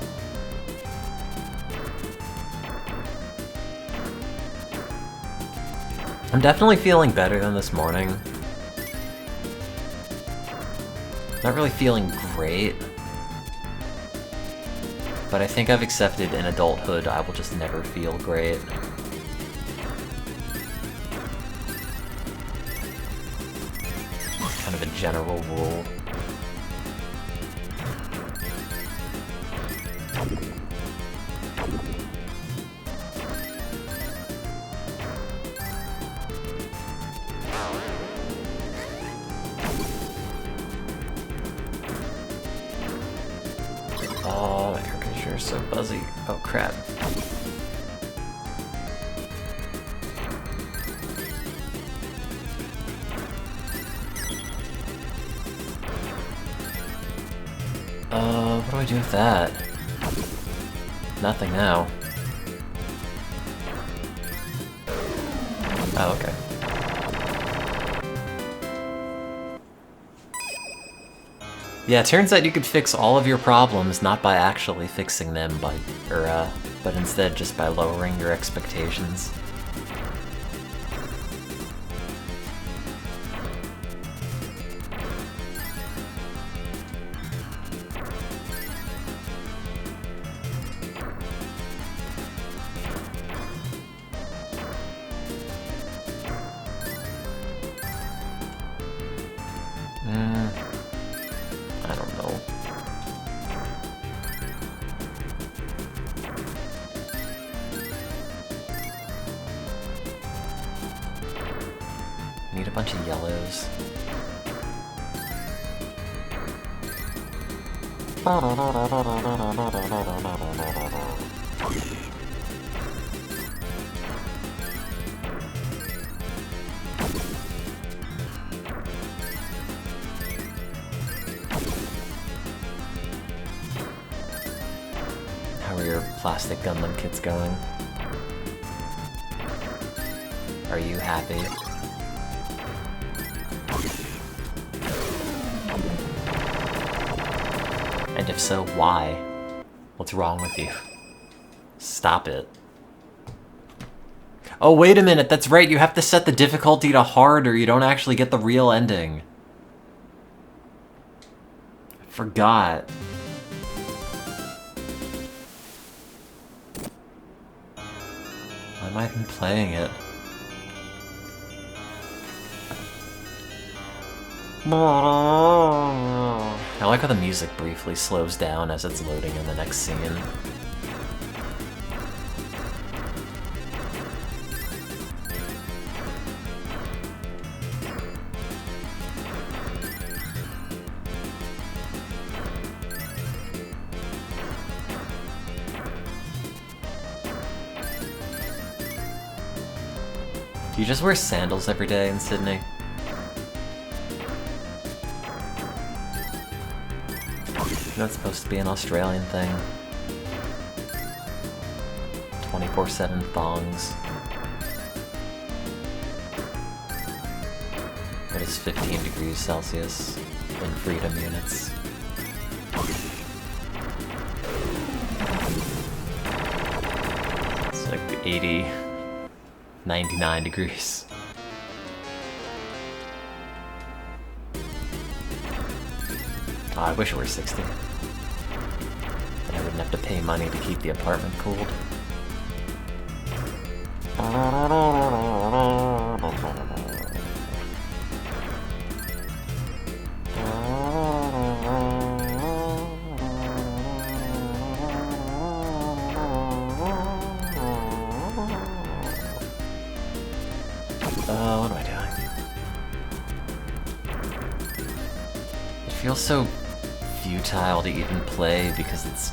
I'm definitely feeling better than this morning. Not really feeling great. But I think I've accepted in adulthood I will just never feel great. Kind of a general rule. Oh, my air conditioner is so buzzy. Oh, crap. What do I do with that? Nothing now. Oh, okay. Yeah, it turns out you could fix all of your problems not by actually fixing them, but instead just by lowering your expectations. I don't know. Need a bunch of yellows. How are your plastic Gundam kits going? Are you happy? And if so, why? What's wrong with you? Stop it. Oh, wait a minute, that's right, you have to set the difficulty to hard or you don't actually get the real ending. I forgot. Why am I even playing it? I like how the music briefly slows down as it's loading in the next scene. Do you just wear sandals every day in Sydney? That's supposed to be an Australian thing. 24/7 thongs. It is 15 degrees Celsius in freedom units. It's like 80, 99 degrees. Oh, I wish it were 60. Then I wouldn't have to pay money to keep the apartment cooled. feels so futile to even play because it's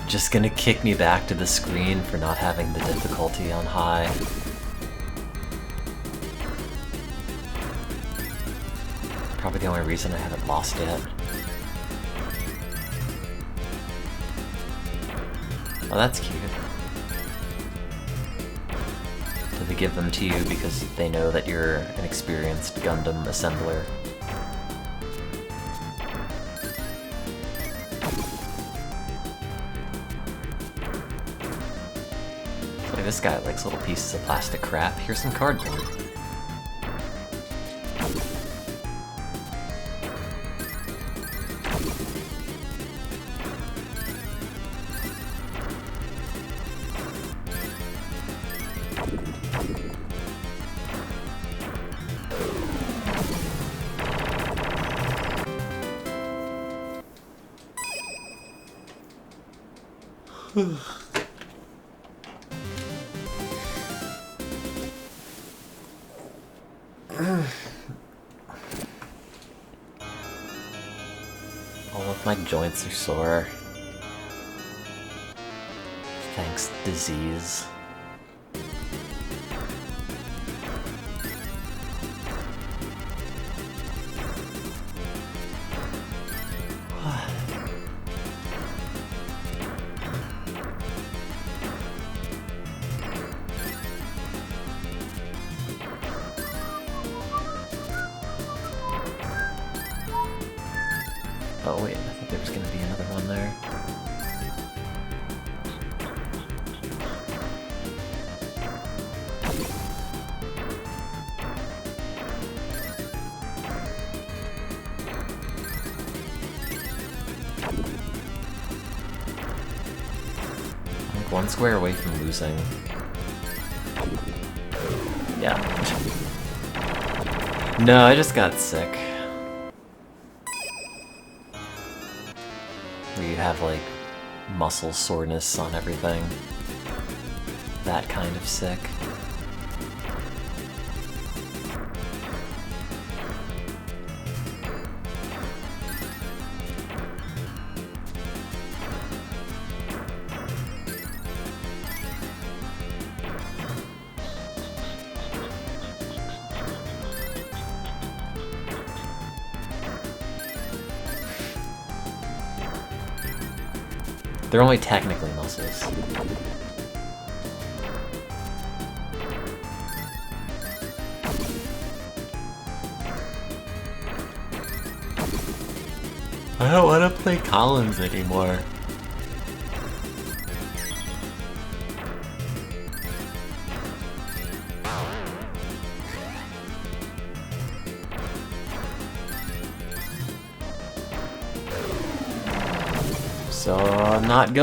just gonna kick me back to the screen for not having the difficulty on high. Probably the only reason I haven't lost yet. Oh, that's cute. Do they give them to you because they know that you're an experienced Gundam assembler? Look at this guy likes little pieces of plastic crap. Here's some cardboard. All of my joints are sore. Thanks, disease. Oh wait, I thought there was gonna be another one there. I'm like one square away from losing. Yeah. No, I just got sick. Where you have like muscle soreness on everything. That kind of sick. They're only technically muscles. I don't want to play Collins anymore. So I'm not going.